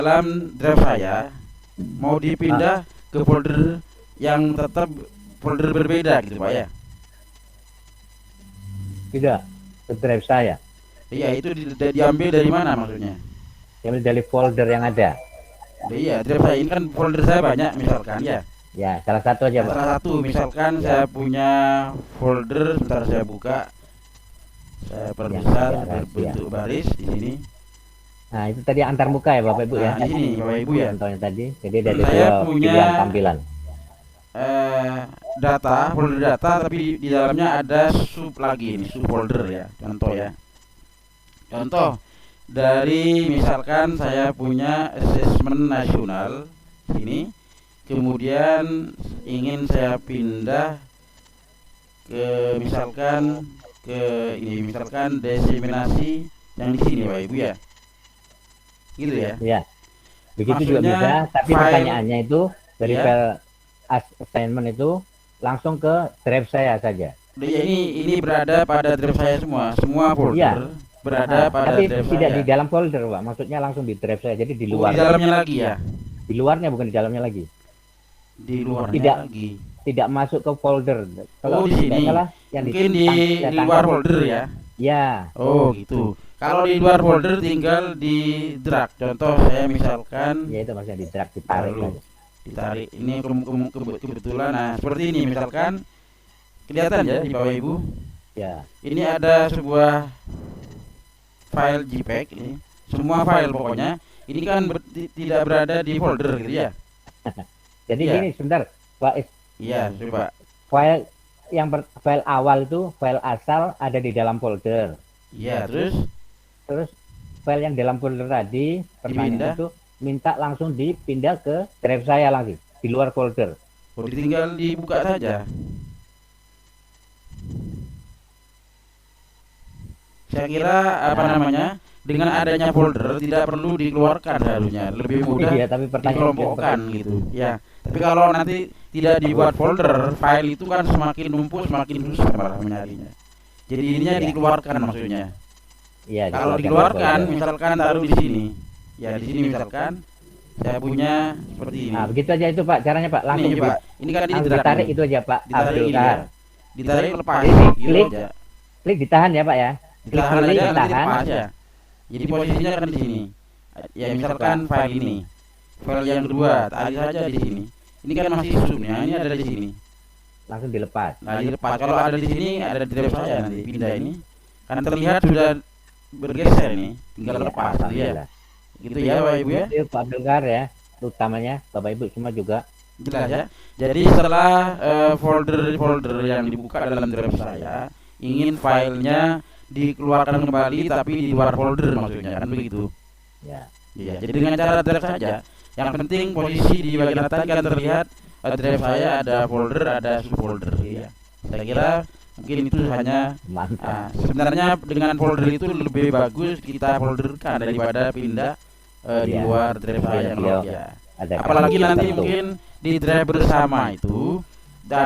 dalam drive saya mau dipindah ke folder yang tetap folder berbeda gitu Pak ya. Tidak, ke drive saya. Iya, itu diambil dari mana maksudnya? Diambil dari folder yang ada. Iya, drive saya ini kan folder saya banyak misalkan ya. Ya, salah satu aja, Nah, Pak. salah satu misalkan Ya. saya punya folder, sebentar saya buka, saya perbesar Ya, berbentuk baris di sini. Nah, itu tadi antar muka ya Bapak Ibu ya. Nah, di sini Bapak Ibu ya. Contohnya tadi. Jadi ada Saya dua punya pilihan tampilan. Data, folder data, tapi di dalamnya ada sub lagi ini, sub folder ya. Contoh ya. Contoh dari misalkan saya punya asesmen nasional sini, kemudian ingin saya pindah ke misalkan ke ini misalkan diseminasi yang di sini Bapak Ibu ya. Gitu ya. Ya. Begitu juga Maksudnya bisa, tapi file- pertanyaannya itu dari Ya. file assignment itu langsung ke drive saya saja. Ya, ini berada pada drive saya semua folder Iya. berada pada tapi drive tidak saya. di dalam folder, Pak. Maksudnya langsung di drive saya. Jadi di Oh, luar. di dalamnya lagi ya. Di luarnya, bukan di dalamnya lagi. Di luarnya Tidak. lagi. Tidak masuk ke folder. Oh, di sini. Salah, yang Mungkin di luar folder ya. Ya. Oh, gitu. Kalau di luar folder tinggal di drag. Contoh saya misalkan Ya, itu maksudnya di drag, ditarik lalu aja. ditarik. Ini kebetulan. Nah, seperti ini misalkan kelihatan ya di Bapak Ibu. Ya. Ini ada sebuah file JPEG ini. Semua file pokoknya. Ini kan tidak berada di folder gitu ya. Jadi Iya. gini, sebentar, Pak. Iya, coba. File file awal itu file asal ada di dalam folder. Iya, terus File yang dalam folder tadi Dipindah. pertanyaan itu minta langsung dipindah ke drive saya lagi di luar folder. oh, tinggal dibuka saja. Saya kira apa namanya? Dengan adanya folder tidak perlu dikeluarkan seharusnya, lebih mudah Iya, tapi pertanyaan dikelompokkan gitu. Ya. Tapi kalau nanti tidak dibuat folder, file itu kan semakin numpuk, semakin susah malah mencarinya. Jadi ininya Iya. dikeluarkan maksudnya. Iya, Kalau dikeluarkan, misalkan taruh di sini. Ya, di sini misalkan saya punya seperti ini. Nah, begitu aja itu Pak, caranya Pak. Langsung Ini coba. Ini kan langsung drag ditarik nih. itu aja Pak. Ditarik Abdul ini Kahar. ya. Ditarik lepas Ini gitu klik. aja. Klik ditahan ya Pak ya. Ditahan Klik aja nanti ditahan. lepas ya. Jadi posisinya kan di sini. Ya misalkan file ini. File yang kedua, tarik saja di sini. Ini kan masih zoomnya, ini ada di sini. Langsung dilepas. Nah, dilepas. Kalau ada di sini, ada di drive saya nanti pindah ini. Kan terlihat sudah bergeser ini, tinggal lepas ya. Gitu ya Bapak Ibu ya. Itu Pak Abdul Kahar ya, utamanya Bapak Ibu semua juga. Jelas ya. Jadi setelah folder-folder yang dibuka dalam drive saya, ingin filenya dikeluarkan kembali tapi di luar folder maksudnya kan begitu. Ya. Iya, jadi dengan cara drive saja. Yang penting posisi di bagian atas kan terlihat drive saya ada folder, ada subfolder. Iya. Saya kira mungkin itu hanya Mantap. sebenarnya dengan folder itu lebih bagus kita folderkan daripada pindah di Iya. luar drive saya yang Iya. ya. Ada Apalagi kandung nanti tertentu. mungkin di drive bersama itu,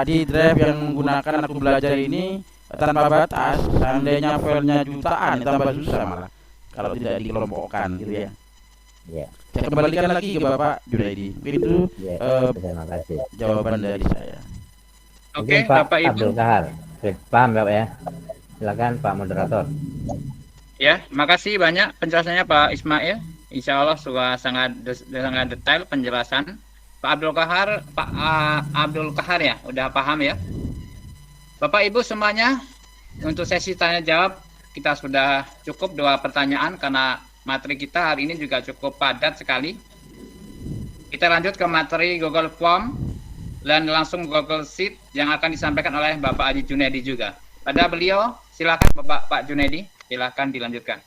di drive yang menggunakan aku belajar ini tanpa batas, seandainya filenya jutaan tambah susah malah kalau tidak dikelompokkan gitu ya. Ya. Saya kembalikan lagi ke Bapak Junaidi. Mungkin itu Ya. Terima kasih. jawaban dari saya. Oke, Mungkin Pak Bapak Ibu. Abdul Kahar. Paham Bapak ya? Silakan Pak Moderator. Ya, makasih banyak penjelasannya Pak Ismail. Insya Allah sudah sangat detail penjelasan. Pak Abdul Kahar ya, udah paham ya. Bapak Ibu semuanya, untuk sesi tanya jawab kita sudah cukup 2 pertanyaan karena materi kita hari ini juga cukup padat sekali. Kita lanjut ke materi Google Form dan langsung Google Sheet yang akan disampaikan oleh Bapak Haji Junaidi juga. Pada beliau, silakan Pak Junaidi, silakan dilanjutkan.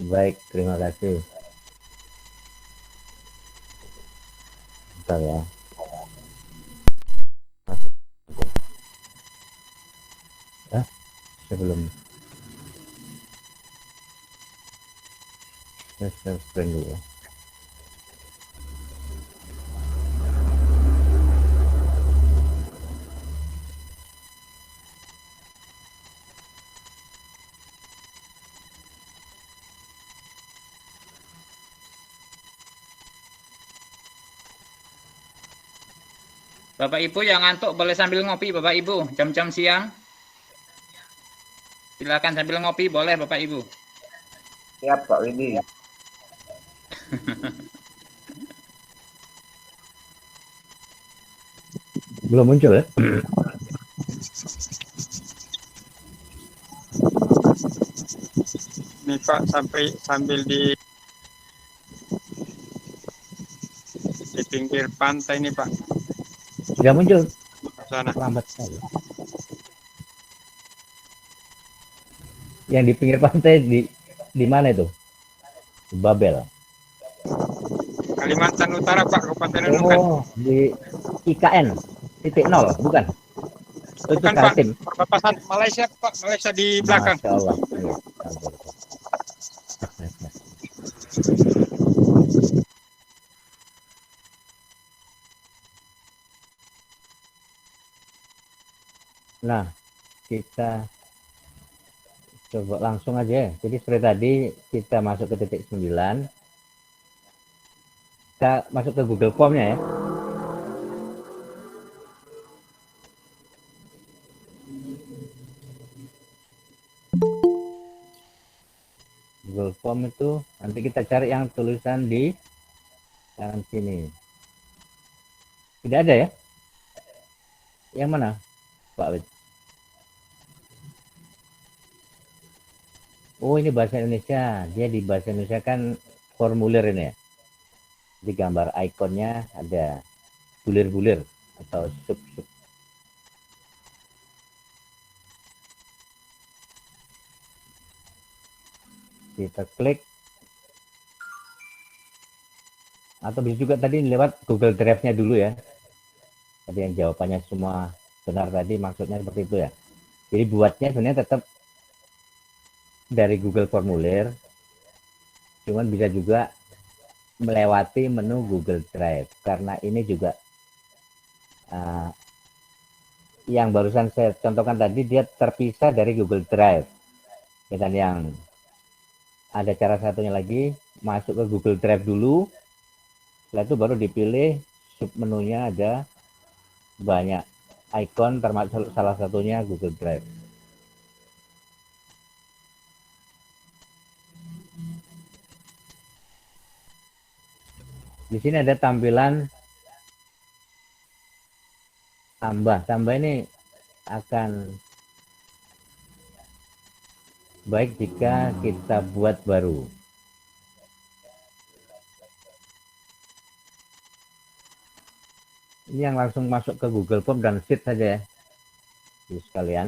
Baik, terima kasih. Bentar ya. Sebelum saya screen dulu. Bapak Ibu yang ngantuk boleh sambil ngopi Bapak Ibu, jam-jam siang. Silakan sambil ngopi boleh Bapak Ibu. Siap Pak Widi. Belum muncul ya? Nih Pak, sambil di pinggir pantai nih Pak. Sudah muncul. Sana. Lambat sekali. Yang di pinggir pantai di mana itu? Di Babel. Kalimantan Utara Pak, Kabupaten Nunukan. Oh, di IKN titik nol, bukan? Itu Bukan Pak, Kaltim. perbatasan Malaysia Pak, Malaysia di belakang. Masya Allah. Iya, sabar. Nah, kita coba langsung aja ya. Jadi seperti tadi kita masuk ke titik 9. Kita masuk ke Google Form-nya ya. Google Form itu nanti kita cari yang tulisan di kanan sini. Tidak ada ya? Yang mana, Pak Wid? Oh, ini bahasa Indonesia. Dia di bahasa Indonesia kan formulir ini ya. Di gambar ikonnya ada bulir-bulir atau sub-sub. Kita klik. Atau bisa juga tadi lewat Google Drive-nya dulu ya. Tadi yang jawabannya semua benar tadi, maksudnya seperti itu ya. Jadi buatnya sebenarnya tetap dari Google Formulir, cuman bisa juga melewati menu Google Drive, karena ini juga yang barusan saya contohkan tadi dia terpisah dari Google Drive. Dan yang ada cara satunya lagi, masuk ke Google Drive dulu, setelah itu baru dipilih sub menunya, ada banyak icon termasuk salah satunya Google Drive. Di sini ada tampilan tambah. Tambah ini akan baik jika kita buat baru. Ini yang langsung masuk ke Google Form dan Sheet saja ya, jadi sekalian.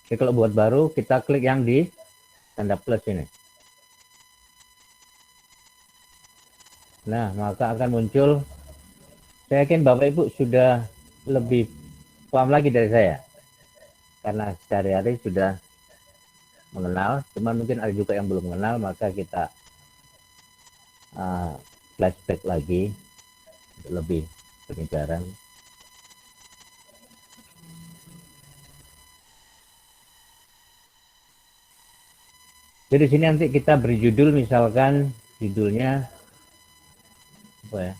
Oke, kalau buat baru kita klik yang di tanda plus ini. Nah, maka akan muncul, saya yakin Bapak Ibu sudah lebih paham lagi dari saya. Karena sehari-hari sudah mengenal, cuma mungkin ada juga yang belum mengenal, maka kita flashback lagi untuk lebih penyegaran. Jadi di sini nanti kita beri judul, misalkan judulnya apa ya?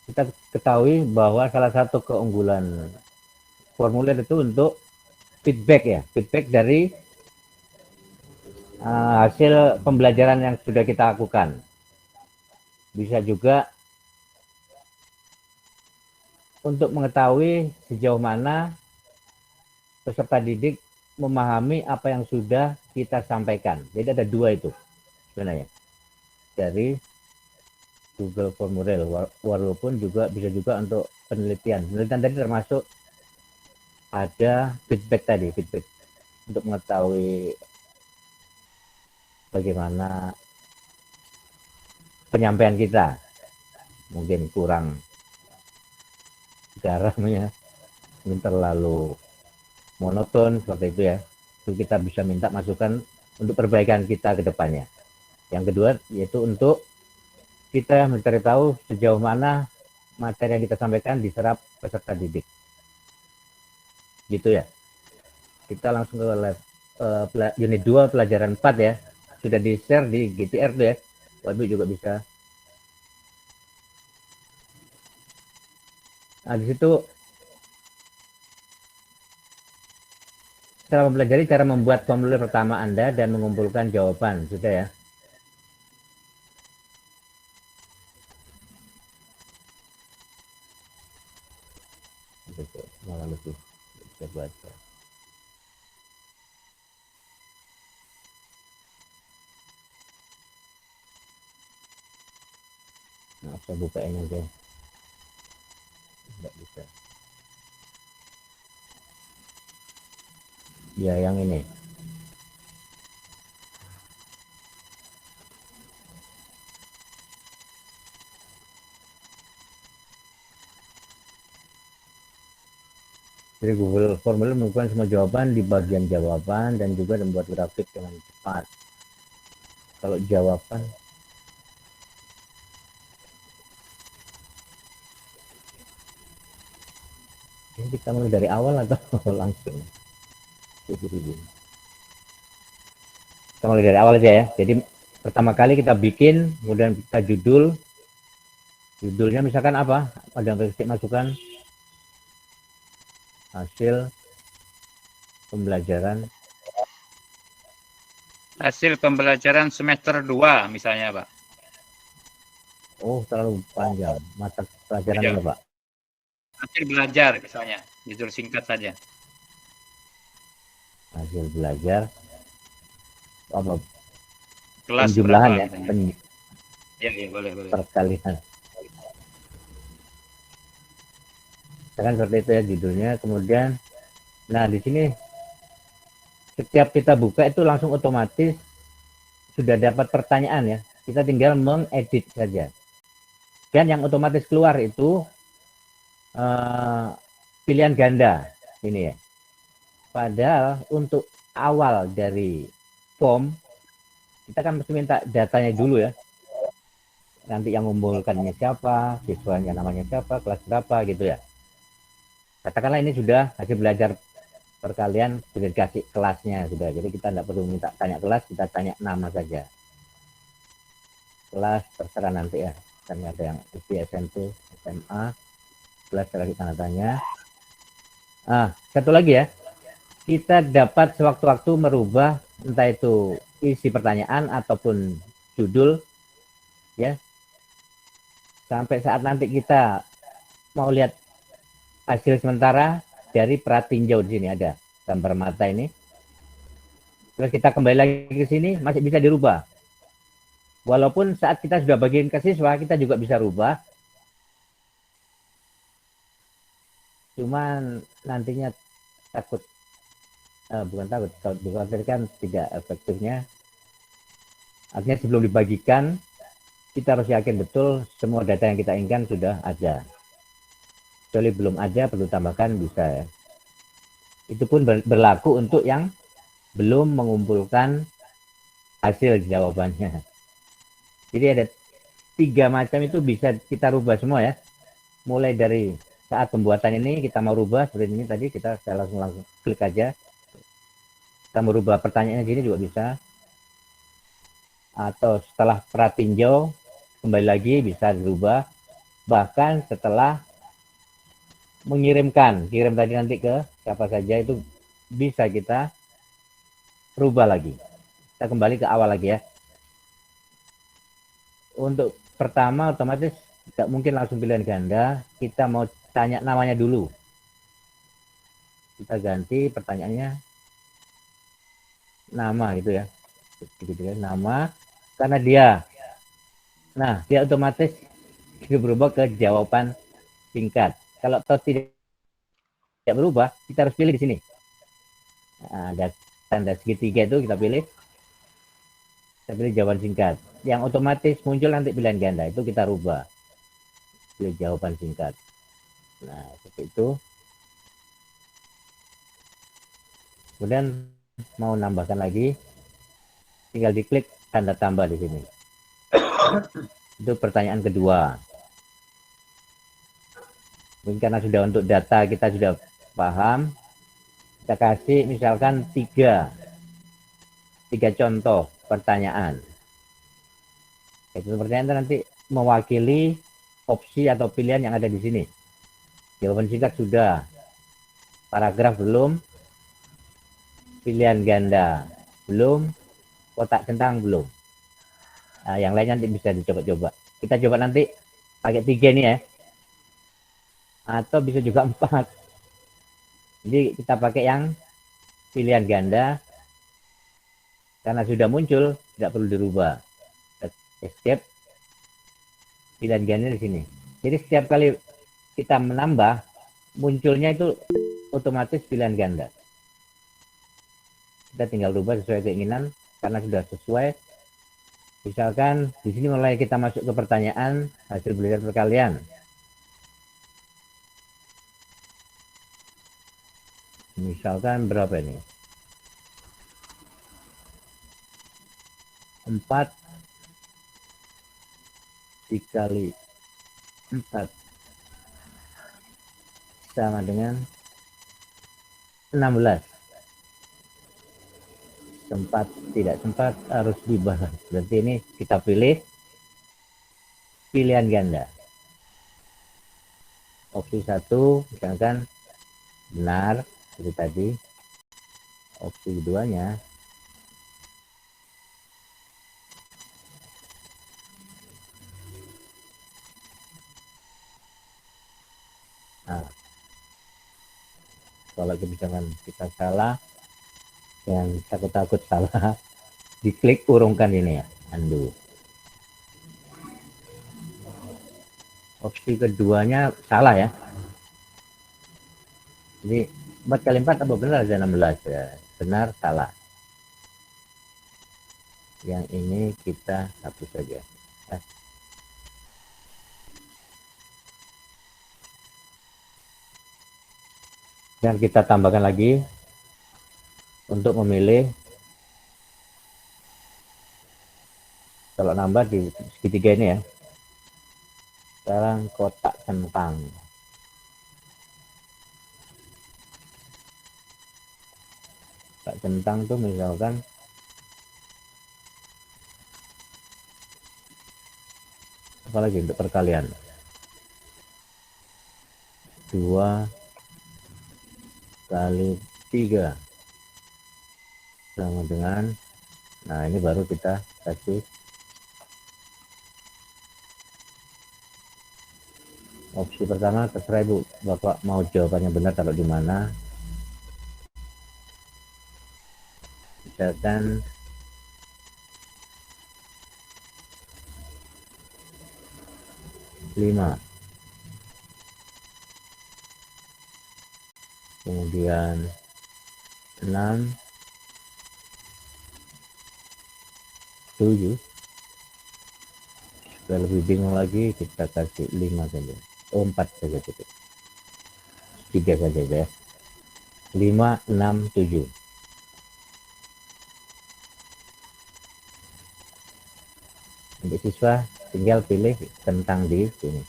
Kita ketahui bahwa salah satu keunggulan formulir itu untuk feedback ya, feedback dari hasil pembelajaran yang sudah kita lakukan. Bisa juga untuk mengetahui sejauh mana peserta didik memahami apa yang sudah kita sampaikan. Jadi ada dua itu sebenarnya dari Google Formulir, walaupun juga bisa juga untuk penelitian. Penelitian tadi termasuk ada feedback tadi, feedback untuk mengetahui bagaimana penyampaian kita, mungkin kurang garamnya, mungkin terlalu monoton seperti itu ya. Itu kita bisa minta masukan untuk perbaikan kita ke depannya. Yang kedua yaitu untuk kita mencari tahu sejauh mana materi yang kita sampaikan diserap peserta didik. Gitu ya. kita langsung ke unit 2 pelajaran 4 ya. Sudah di-share di GTR tuh ya. Ibu juga bisa. Nah, di situ setelah mempelajari cara membuat formulir pertama Anda dan mengumpulkan jawaban, sudah ya. Malah lebih bisa baca. Nah, saya bukain aja. Tidak bisa. Ya, yang ini. Jadi Google Formulir mengumpulkan semua jawaban di bagian jawaban dan juga membuat grafik dengan cepat. Kalau jawaban ini kita mulai dari awal atau langsung? Kita mulai dari awal aja ya. Jadi pertama kali kita bikin, kemudian kita judulnya misalkan apa? Ada yang kasih masukan hasil pembelajaran semester 2 misalnya, Pak. Oh, terlalu panjang mata pelajaran Iya. ini, Pak. Hasil belajar misalnya, judul singkat saja. Hasil belajar apa Kelas penjumlahan berapa, ya, misalnya. Ya, boleh. perkalian. Kan seperti itu ya judulnya. Kemudian, nah di sini setiap kita buka itu langsung otomatis sudah dapat pertanyaan ya. Kita tinggal mengedit saja. Dan yang otomatis keluar itu pilihan ganda ini ya. Padahal untuk awal dari form kita kan mesti minta datanya dulu ya. Nanti yang mengumpulkannya siapa, siswanya namanya siapa, kelas berapa gitu ya. Katakanlah ini sudah hasil belajar perkalian, sudah dikasih kelasnya sudah. Jadi kita tidak perlu minta tanya kelas, kita tanya nama saja. Kelas terserah nanti ya. Misalnya ada yang SD, SMP, SMA, kelas lagi tanda tanya. Satu lagi ya. Kita dapat sewaktu-waktu merubah entah itu isi pertanyaan ataupun judul ya. Sampai saat nanti kita mau lihat hasil sementara dari pratinjau di sini ada gambar mata ini. Terus kita kembali lagi ke sini masih bisa dirubah. Walaupun saat kita sudah bagiin ke siswa kita juga bisa rubah. Cuman nantinya takut bukan takut, kalau dikhawatirkan tidak efektifnya. Artinya sebelum dibagikan kita harus yakin betul semua data yang kita inginkan sudah ada. Kecuali belum ada, perlu tambahkan bisa ya. Itu pun berlaku untuk yang belum mengumpulkan hasil jawabannya. Jadi ada 3 macam itu bisa kita rubah semua ya. Mulai dari saat pembuatan ini kita mau rubah seperti ini tadi, saya langsung klik aja. Kita mau rubah pertanyaannya sini juga bisa. Atau setelah pratinjau kembali lagi bisa dirubah. Bahkan setelah kirim tadi nanti ke siapa saja itu bisa kita rubah lagi. Kita kembali ke awal lagi ya. Untuk pertama otomatis tidak mungkin langsung pilihan ganda, kita mau tanya namanya dulu. Kita ganti pertanyaannya nama gitu ya. Nama karena dia otomatis berubah ke jawaban singkat. Kalau tidak berubah, kita harus pilih di sini. Nah, ada tanda segitiga itu kita pilih. Kita pilih jawaban singkat. Yang otomatis muncul nanti pilihan ganda itu kita rubah. Pilih jawaban singkat. Nah, seperti itu. Kemudian mau nambahkan lagi, tinggal diklik tanda tambah di sini. Itu pertanyaan kedua. Mungkin karena sudah untuk data kita sudah paham, Kita kasih misalkan tiga contoh pertanyaan. Itu pertanyaan itu nanti mewakili opsi atau pilihan yang ada di sini. Jawaban singkat sudah, paragraf belum, pilihan ganda belum, kotak centang belum. Nah, yang lainnya nanti bisa dicoba-coba. Kita coba nanti pakai 3 nih ya. Atau bisa juga 4. Jadi kita pakai yang pilihan ganda. Karena sudah muncul, tidak perlu dirubah. Escape, pilihan ganda di sini. Jadi setiap kali kita menambah, munculnya itu otomatis pilihan ganda. Kita tinggal rubah sesuai keinginan, karena sudah sesuai. Misalkan di sini mulai kita masuk ke pertanyaan hasil belajar perkalian. Misalkan berapa ini? 4 dikali 4 sama dengan 16. Sempat tidak sempat harus dibalas. Berarti ini kita pilih pilihan ganda. Opsi 1 misalkan benar seperti tadi. Opsi keduanya nah, kalau misalkan kita salah, yang takut-takut salah, diklik urungkan ini ya, undo. Opsi keduanya salah ya. Jadi 4 kali 4 apa benar ada 16 ya. Benar, salah. Yang ini kita hapus saja. Dan kita tambahkan lagi untuk memilih. Kalau nambah di segitiga ini ya. Sekarang kotak centang. Kotak centang tuh misalkan apalagi untuk perkalian 2 kali 3 sama dengan, nah ini baru kita kasih opsi pertama. Terserah Ibu, Bapak mau jawabannya benar taruh di mana. Misalkan lima, kemudian 6, 7. Supaya lebih bingung lagi kita kasih 5 saja. 4 saja cukup. 3 saja ya. 5, 6, 7. Untuk siswa tinggal pilih tentang di sini.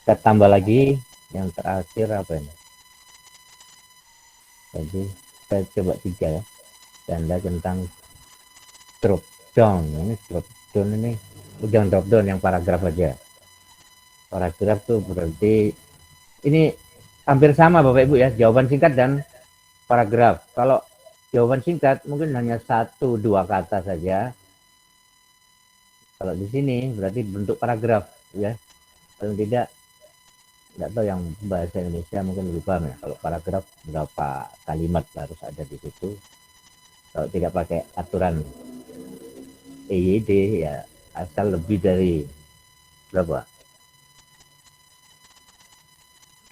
Kita tambah lagi yang terakhir apa ini? Jadi saya coba 3 ya. Tanda tentang drop down. Ini drop down ini jangan drop down, yang paragraf aja. Paragraf tuh berarti ini hampir sama Bapak Ibu ya, jawaban singkat dan paragraf. Kalau jawaban singkat mungkin hanya 1-2 kata saja. Kalau di sini berarti bentuk paragraf ya. Paling tidak tahu yang bahasa Indonesia mungkin lebih paham ya. Kalau paragraf berapa kalimat harus ada di situ. Kalau tidak pakai aturan EYD ya asal lebih dari berapa?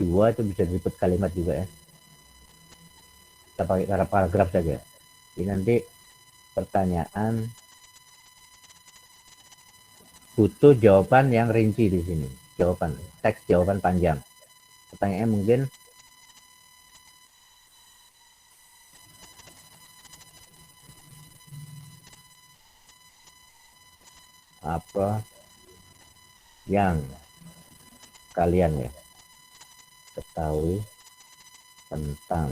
2 itu bisa disebut kalimat juga ya. Kita pakai paragraf saja. Ini nanti pertanyaan butuh jawaban yang rinci di sini. Jawaban, teks jawaban panjang. Pertanyaannya mungkin apa yang kalian ya ketahui tentang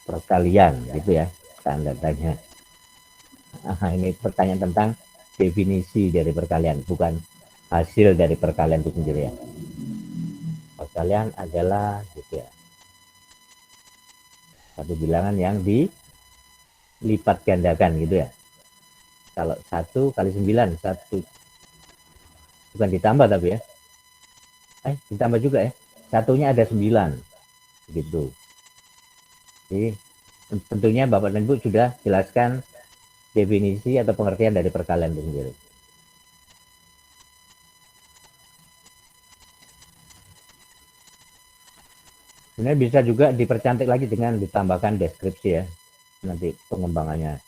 perkalian gitu ya tanda tanya. Ini pertanyaan tentang definisi dari perkalian, bukan hasil dari perkalian itu sendiri ya. Perkalian adalah gitu ya, satu bilangan yang dilipat gandakan gitu ya. Kalau 1 kali 9, satu bukan ditambah tapi ya. Ditambah juga ya. Satunya ada 9 gitu. Jadi tentunya Bapak dan Ibu sudah jelaskan definisi atau pengertian dari perkalian itu sendiri. Sebenarnya bisa juga dipercantik lagi dengan ditambahkan deskripsi ya. Nanti pengembangannya.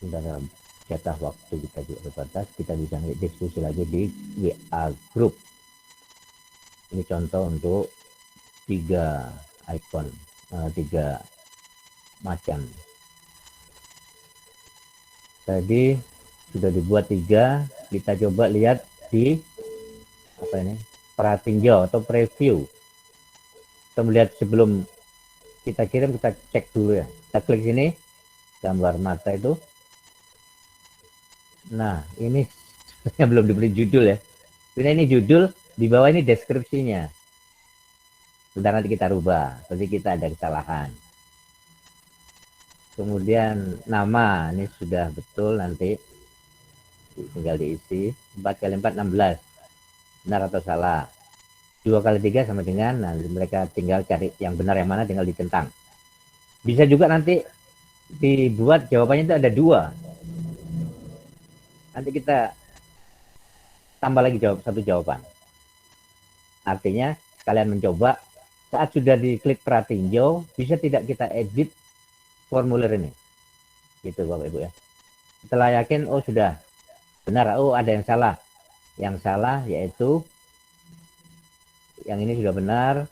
Dalam jatah waktu kita juga terbatas, kita bisa diskusi lagi di WA Group. Ini contoh untuk 3 icon, 3 macam. Tadi sudah dibuat 3, kita coba lihat di apa ini? Pratinjau atau preview. Kita melihat sebelum kita kirim, kita cek dulu ya. Kita klik sini, gambar mata itu. Nah, ini belum diberi judul ya. Ini judul, di bawah ini deskripsinya. Sebentar nanti kita rubah, berarti kita ada kesalahan. Kemudian nama, ini sudah betul nanti. Tinggal diisi. 4 kali 4, 16. Benar atau salah. 2 kali 3 sama dengan, nah mereka tinggal cari yang benar yang mana, tinggal ditentang. Bisa juga nanti dibuat jawabannya itu ada 2. Nanti kita tambah lagi satu jawaban. Artinya kalian mencoba saat sudah diklik pratinjau, bisa tidak kita edit formulir ini. Gitu Bapak Ibu ya. Setelah yakin, oh sudah benar, oh ada yang salah. Yang salah yaitu yang ini sudah benar.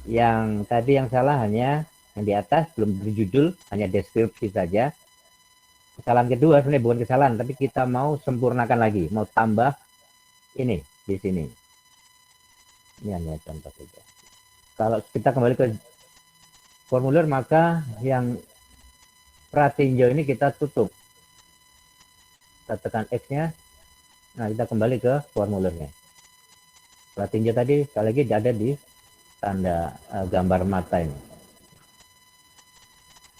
Yang tadi yang salah hanya yang di atas, belum berjudul, hanya deskripsi saja. Kesalahan kedua sebenarnya bukan kesalahan, tapi kita mau sempurnakan lagi, mau tambah ini di sini. Ini hanya contoh saja. Kalau kita kembali ke formulir, maka yang pratinjau ini kita tutup. Kita tekan X-nya. Nah, kita kembali ke formulirnya. Pratinjau tadi sekali lagi ada di tanda gambar mata ini.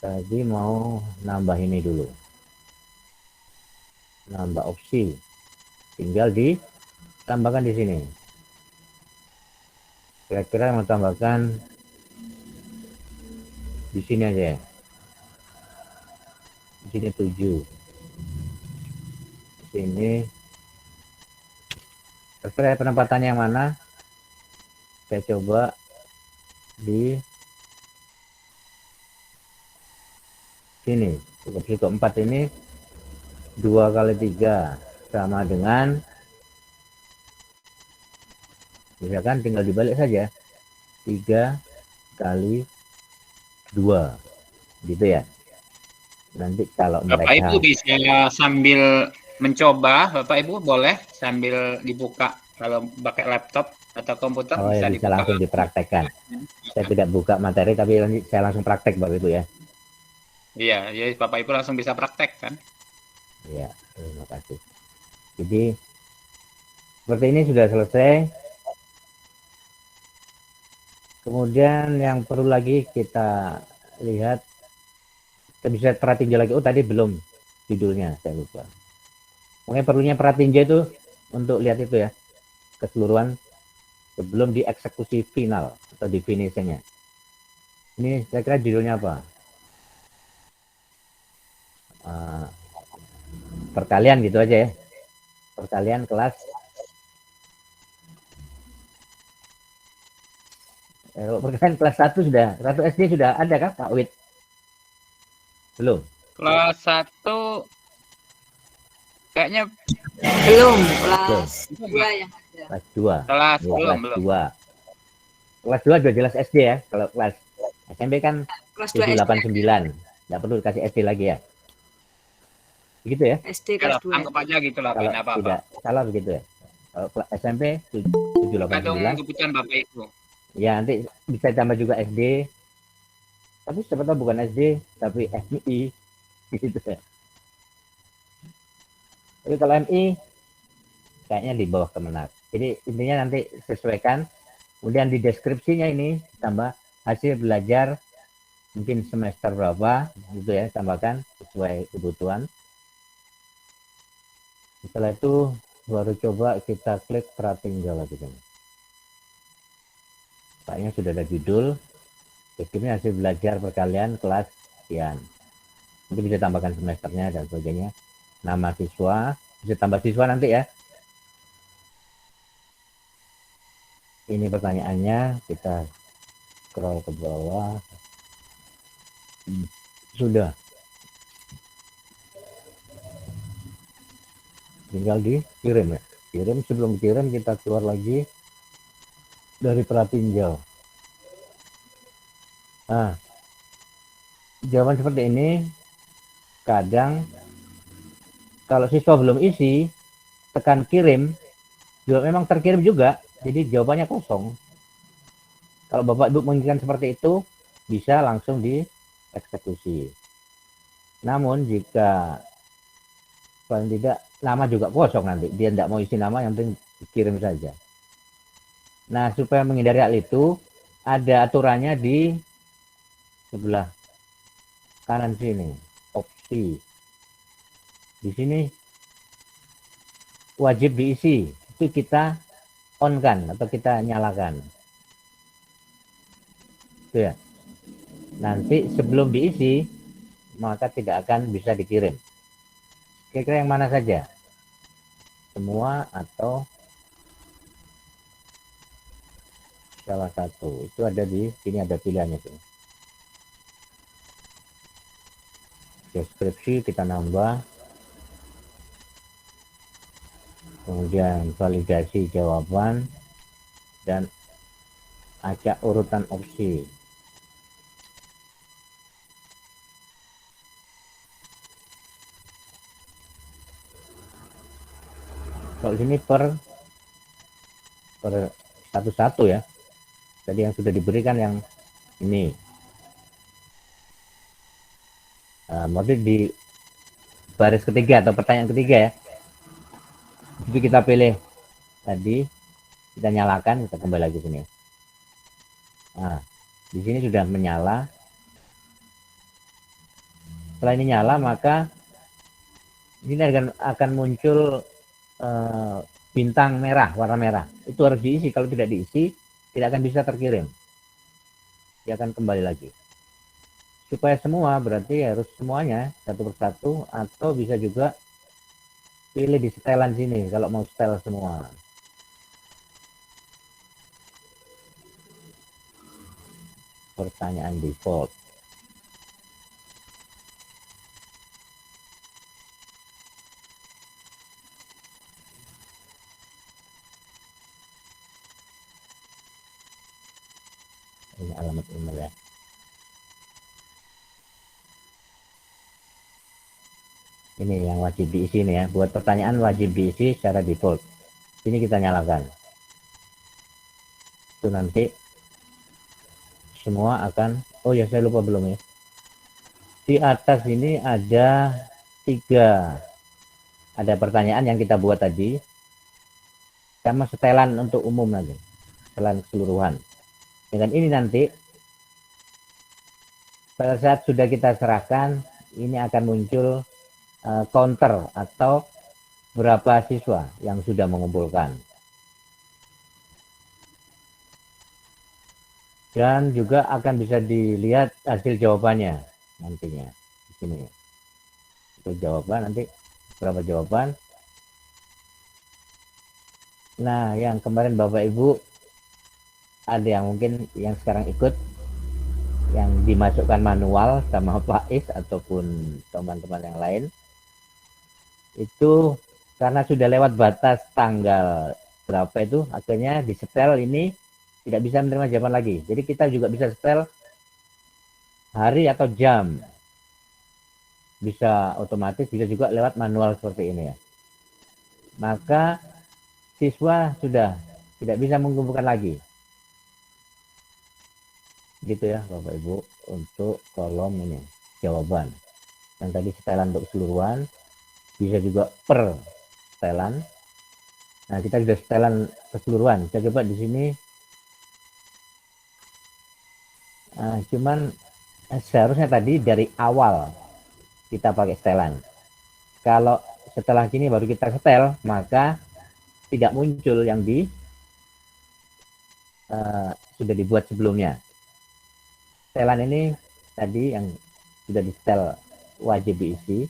Tadi mau nambah ini dulu. Nambah opsi. Tinggal ditambahkan di sini. Kira-kira mau tambahkan di sini aja ya. Di sini 7. Di sini terserah penempatannya yang mana. Saya coba di sini. Cukup 4 ini 2 kali 3 sama dengan, misalkan tinggal dibalik saja, 3 kali 2 gitu ya. Nanti kalau Bapak mereka Ibu bisa sambil mencoba, Bapak Ibu boleh sambil dibuka kalau pakai laptop atau komputer, ya, bisa dibuka langsung dipraktekkan. Saya tidak buka materi tapi saya langsung praktek Bapak Ibu ya. Iya, jadi Bapak Ibu langsung bisa praktek kan? Ya, terima kasih. Jadi seperti ini sudah selesai. Kemudian yang perlu lagi kita lihat, kita bisa pratinjau lagi. Oh tadi belum judulnya, saya lupa. Mungkin perlunya pratinjau itu untuk lihat itu ya, keseluruhan sebelum dieksekusi final atau definisinya. Ini saya kira judulnya apa? Perkalian gitu aja ya. Perkalian kelas perkalian kelas 1 sudah, 1 SD sudah ada kah Pak Wid? Belum. Kelas 1 kayaknya belum, kelas 2 yang ada. Kelas 2. Kelas Ya, belum, kelas 2. Kelas 2 sudah jelas SD ya. Kalau kelas SMP kan Kelas 2 7, 8, SD. 9. Nggak perlu dikasih SD lagi ya. Begitu ya? SD Kalau kelas 2. anggap aja gitu lah, Kalau Pak, apa-apa. tidak salah begitu ya. Kalau SMP 7, 8, Tergantung 9. kebutuhan Bapak Ibu. Ya nanti bisa tambah juga SD. Tapi siapa tahu bukan SD, tapi MI gitu ya. Tapi kalau MI kayaknya di bawah Kemenak. Jadi intinya nanti sesuaikan. Kemudian di deskripsinya ini tambah hasil belajar mungkin semester berapa gitu ya, tambahkan sesuai kebutuhan. Setelah itu baru coba kita klik pratinggal lagi. Kayaknya sudah ada judul. Ini hasil belajar perkalian kelas sekian. Nanti bisa tambahkan semesternya dan sebagainya. Nama siswa, bisa tambah siswa nanti ya. Ini pertanyaannya, kita scroll ke bawah. Sudah. Tinggal dikirim ya. Kirim, sebelum kirim kita keluar lagi dari pratinjal. Nah, jawaban seperti ini kadang kalau siswa belum isi, tekan kirim, juga memang terkirim juga, jadi jawabannya kosong. Kalau Bapak Ibu menginginkan seperti itu, bisa langsung dieksekusi. Namun jika paling tidak nama juga kosong nanti, dia tidak mau isi nama, yang penting dikirim saja. Nah, supaya menghindari hal itu, ada aturannya di sebelah kanan sini, opsi. Di sini wajib diisi, itu kita on kan atau kita nyalakan. Itu ya. Nanti sebelum diisi maka tidak akan bisa dikirim. Kira-kira yang mana saja? Semua atau salah satu? Itu ada di sini, ada pilihannya tuh. Deskripsi kita nambah. Kemudian validasi jawaban dan acak urutan opsi. Kalau sini per satu-satu ya. Tadi yang sudah diberikan yang ini. Maksudnya di baris ketiga atau pertanyaan ketiga ya. Jadi kita pilih tadi, kita nyalakan, kita kembali lagi sini. Nah, di sini sudah menyala. Setelah ini nyala, maka ini akan muncul bintang merah, warna merah. Itu harus diisi. Kalau tidak diisi, tidak akan bisa terkirim. Dia akan kembali lagi. Supaya semua, berarti harus semuanya satu persatu, atau bisa juga pilih di setelan sini kalau mau setel semua. Pertanyaan default. Ini alamat email ya. Ini yang wajib diisi nih ya. Buat pertanyaan wajib diisi secara default. Ini kita nyalakan. Itu nanti semua akan, oh ya saya lupa belum ya. Di atas ini ada 3. Ada pertanyaan yang kita buat tadi. Sama setelan untuk umum nanti. Setelan keseluruhan. Dengan ini nanti pada saat sudah kita serahkan, ini akan muncul counter atau berapa siswa yang sudah mengumpulkan. Dan juga akan bisa dilihat hasil jawabannya nantinya di sini. Itu jawaban nanti berapa jawaban. Nah, yang kemarin Bapak Ibu ada yang mungkin yang sekarang ikut yang dimasukkan manual sama Pak Is ataupun teman-teman yang lain. Itu karena sudah lewat batas tanggal berapa itu, akhirnya di setel ini tidak bisa menerima jawaban lagi. Jadi kita juga bisa setel hari atau jam. Bisa otomatis, bisa juga lewat manual seperti ini ya. Maka siswa sudah tidak bisa mengumpulkan lagi. Gitu ya Bapak Ibu untuk kolom ini jawaban. Yang tadi setelan untuk keseluruhan, bisa juga per setelan. Nah, kita sudah setelan keseluruhan. Saya coba di sini. Cuman seharusnya tadi dari awal kita pakai setelan. Kalau setelah sini baru kita setel, maka tidak muncul yang sudah dibuat sebelumnya. Setelan ini tadi yang sudah di setel wajib diisi,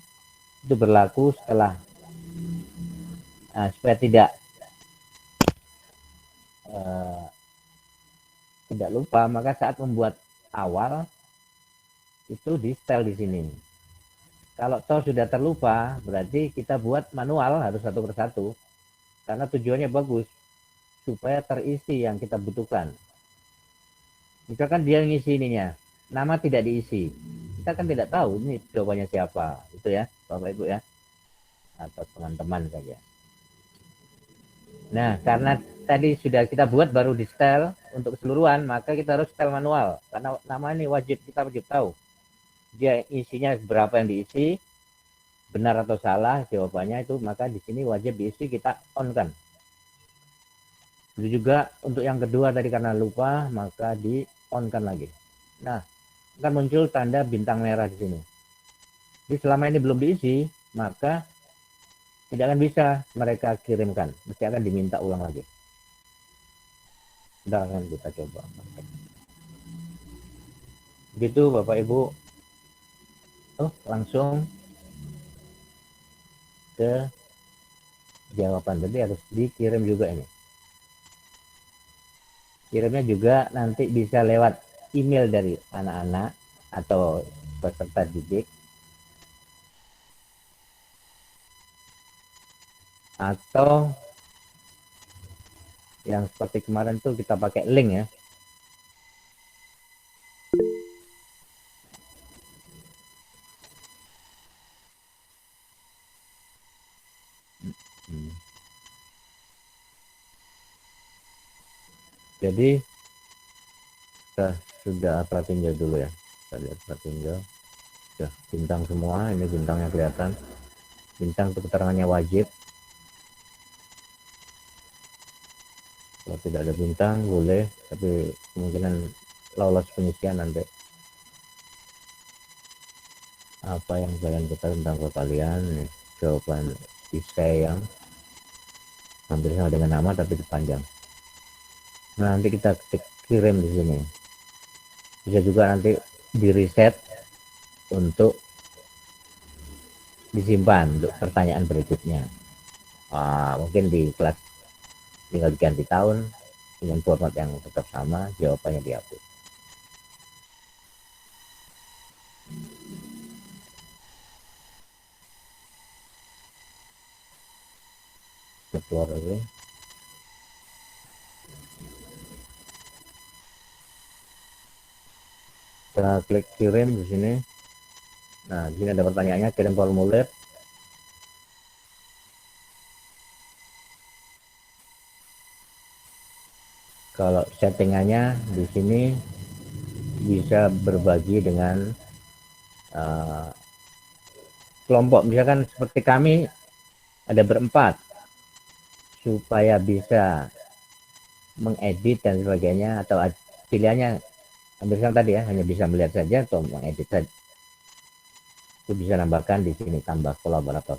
itu berlaku setelah supaya tidak lupa, maka saat membuat awal itu di setel di sini. Kalau toh sudah terlupa, berarti kita buat manual harus satu persatu, karena tujuannya bagus supaya terisi yang kita butuhkan. Misalkan dia ngisi ininya, nama tidak diisi, kita kan tidak tahu ini jawabannya siapa, itu ya Bapak Ibu ya, atau teman-teman saja. Nah, karena tadi sudah kita buat baru di setel untuk keseluruhan, maka kita harus setel manual, karena nama ini kita wajib tahu dia isinya berapa yang diisi, benar atau salah jawabannya itu, maka di sini wajib diisi, kita on kan. Itu juga untuk yang kedua tadi karena lupa, maka di on kan lagi. Nah, akan muncul tanda bintang merah di sini. Jadi selama ini belum diisi, maka tidak akan bisa mereka kirimkan, mesti akan diminta ulang lagi. Sudah akan kita coba. Begitu Bapak Ibu. Langsung ke jawaban. Berarti harus dikirim juga ini. Kirimnya juga nanti bisa lewat email dari anak-anak atau peserta didik, atau yang seperti kemarin tuh kita pakai link ya. Jadi kita sudah pratinjau dulu ya. Kita lihat pratinjau. Sudah bintang semua, ini bintangnya kelihatan. Bintang itu keterangannya wajib. Kalau tidak ada bintang boleh, tapi kemungkinan lolos penyisian nanti. Apa yang kalian ketahui tentang kalian? Nih, jawaban isai yang hampir sama dengan nama tapi dipanjang. Nah, nanti kita kirim di sini. Bisa juga nanti di reset untuk disimpan untuk pertanyaan berikutnya. Mungkin di kelas tinggal diganti tahun dengan format yang tetap sama, jawabannya dihapus. Keluar lagi. Kita klik kirim di sini. Nah, di sini ada pertanyaannya, kirim formulir. Kalau settingannya di sini bisa berbagi dengan kelompok. Misalkan seperti kami ada berempat, supaya bisa mengedit dan sebagainya, atau pilihannya hampir sama tadi ya, hanya bisa melihat saja atau mengedit saja. Itu bisa nambahkan di sini, tambah kolaborator.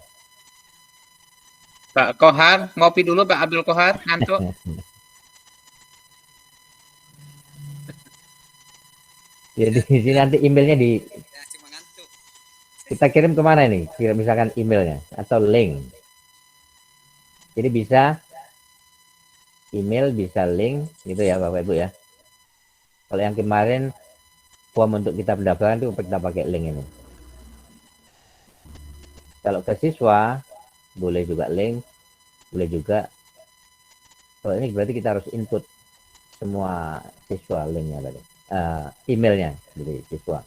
Pak Kohar, ngopi dulu Pak Abdul Kohar, ngantuk. Jadi di sini nanti emailnya kita kirim kemana nih? Kirim misalkan emailnya atau link. Jadi bisa email, bisa link, gitu ya Bapak Ibu ya. Kalau yang kemarin form untuk kita pendaftaran itu kita pakai link ini. Kalau ke siswa boleh juga link, boleh juga. Kalau ini berarti kita harus input semua siswa linknya tadi, emailnya dari siswa.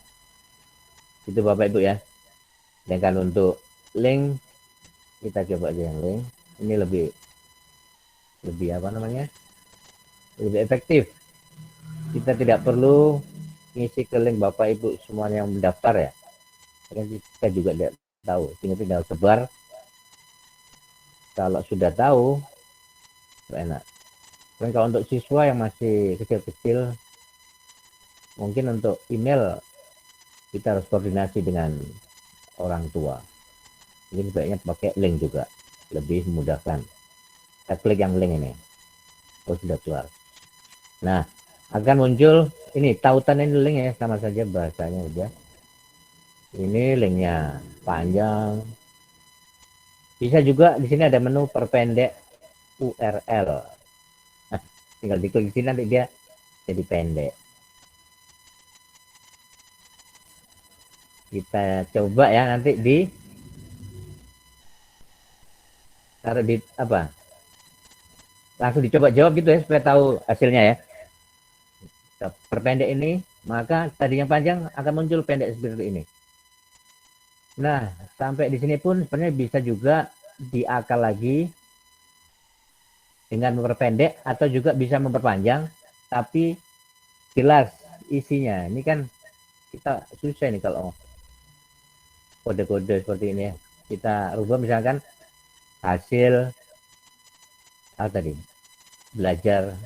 Itu Bapak Ibu ya. Sedangkan untuk link kita coba aja yang link. Ini lebih apa namanya? Lebih efektif. Kita tidak perlu ngisi ke link Bapak Ibu semuanya yang mendaftar ya. Kan kita juga tidak tahu, tinggal sebar. Kalau sudah tahu, enak. Dan kalau untuk siswa yang masih kecil-kecil, mungkin untuk email kita harus koordinasi dengan orang tua. Ini sebaiknya pakai link juga, lebih memudahkan. Kita klik yang link ini, oh sudah keluar. Nah, akan muncul ini tautan ini link ya, sama saja bahasanya udah. Ini linknya panjang. Bisa juga di sini ada menu perpendek URL. Nah, tinggal diklik di sini nanti dia jadi pendek. Kita coba ya nanti di taruh di apa? Langsung dicoba jawab gitu ya supaya tahu hasilnya ya. Kita perpendek ini, maka tadi yang panjang akan muncul pendek seperti ini. Nah, sampai di sini pun sebenarnya bisa juga diakal lagi dengan memperpendek atau juga bisa memperpanjang, tapi jelas isinya. Ini kan kita susah nih kalau kode-kode seperti ini ya. Kita rubah misalkan hasil tadi belajar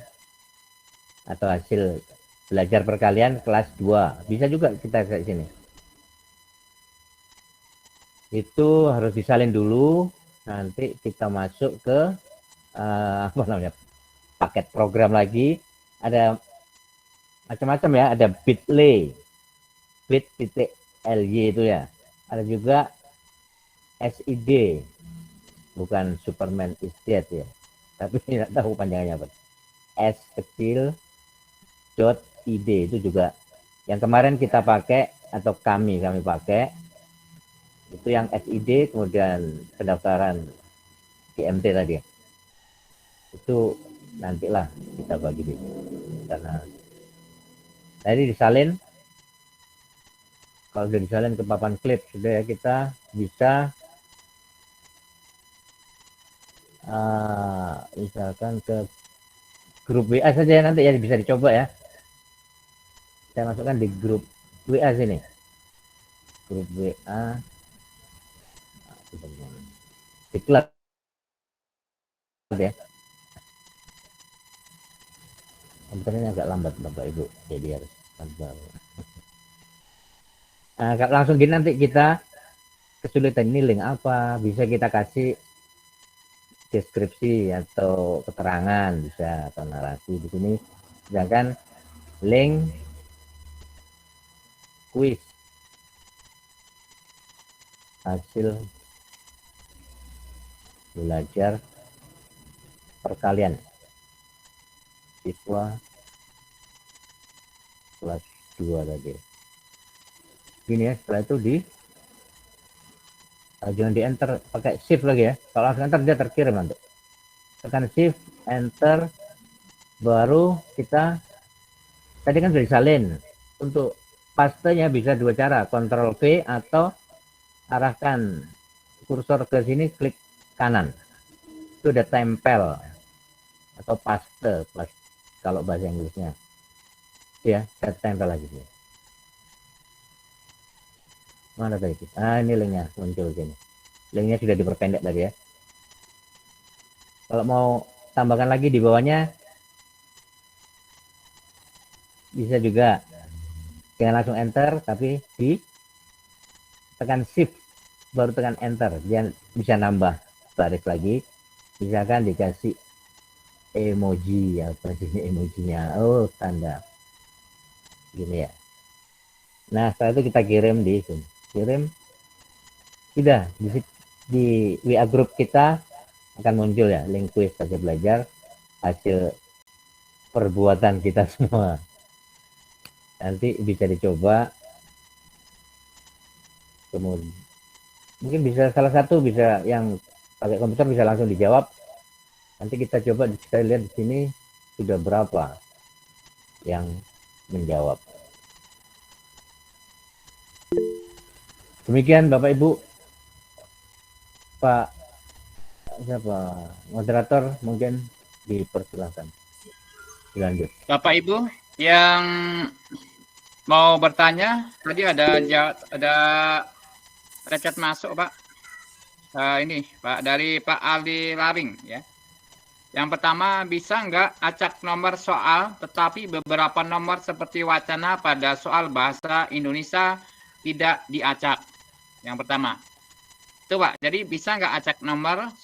atau hasil belajar perkalian kelas 2. Bisa juga kita kayak sini. Itu harus disalin dulu, nanti kita masuk ke apa namanya, paket program lagi. Ada macam-macam ya, ada bit.ly, bit.ly itu ya, ada juga SID, bukan Superman is Dead ya, tapi tidak tahu panjangannya apa. S kecil dot id itu juga yang kemarin kita pakai atau kami pakai. Itu yang SID, kemudian pendaftaran GMT tadi. Itu nantilah kita bagi di karena tadi disalin. Kalau sudah disalin ke papan klip, sudah ya kita bisa misalkan ke grup WA saja nanti ya, bisa dicoba ya. Saya masukkan di grup WA sini. Grup WA diklat ya. Komputernya agak lambat Bapak Ibu, jadi harus sabar. Nah, langsung gini nanti kita kesulitan ini link apa, bisa kita kasih deskripsi atau keterangan, bisa atau narasi di sini. Sedangkan link kuis hasil belajar perkalian siswa kelas 2 tadi. Gini ya, setelah itu jangan di enter, pakai shift lagi ya. Kalau langsung enter dia terkirim nanti. Tekan shift, enter, baru kita tadi kan sudah disalin. Untuk pastenya bisa dua cara, Ctrl V atau arahkan kursor ke sini, klik kanan. Itu udah tempel atau paste kalau bahasa Inggrisnya. Ya, saya tempel lagi sini. Mana tadi? Ini linknya muncul sini. Linknya sudah diperpendek tadi ya. Kalau mau tambahkan lagi di bawahnya bisa juga. Jangan langsung enter, tapi tekan shift baru tekan enter. Dia bisa nambah baris lagi. Misalkan dikasih emoji, apa sih emojinya? Oh, tanda. Gini ya. Nah, setelah itu kita kirim di sini. Kirim. Sudah di WA group kita akan muncul ya link kuis saja belajar hasil perbuatan kita semua. Nanti bisa dicoba. Kemudian mungkin bisa salah satu bisa yang pakai komputer bisa langsung dijawab. Nanti kita coba kita lihat di sini sudah berapa yang menjawab. Demikian Bapak Ibu, Pak siapa moderator, mungkin dipersilakan dilanjut. Bapak Ibu yang mau bertanya, tadi ada chat masuk Pak. Ini Pak dari Pak Aldi Laring ya. Yang pertama, bisa nggak acak nomor soal, tetapi beberapa nomor seperti wacana pada soal bahasa Indonesia tidak diacak. Yang pertama. Itu Pak, jadi bisa nggak acak nomor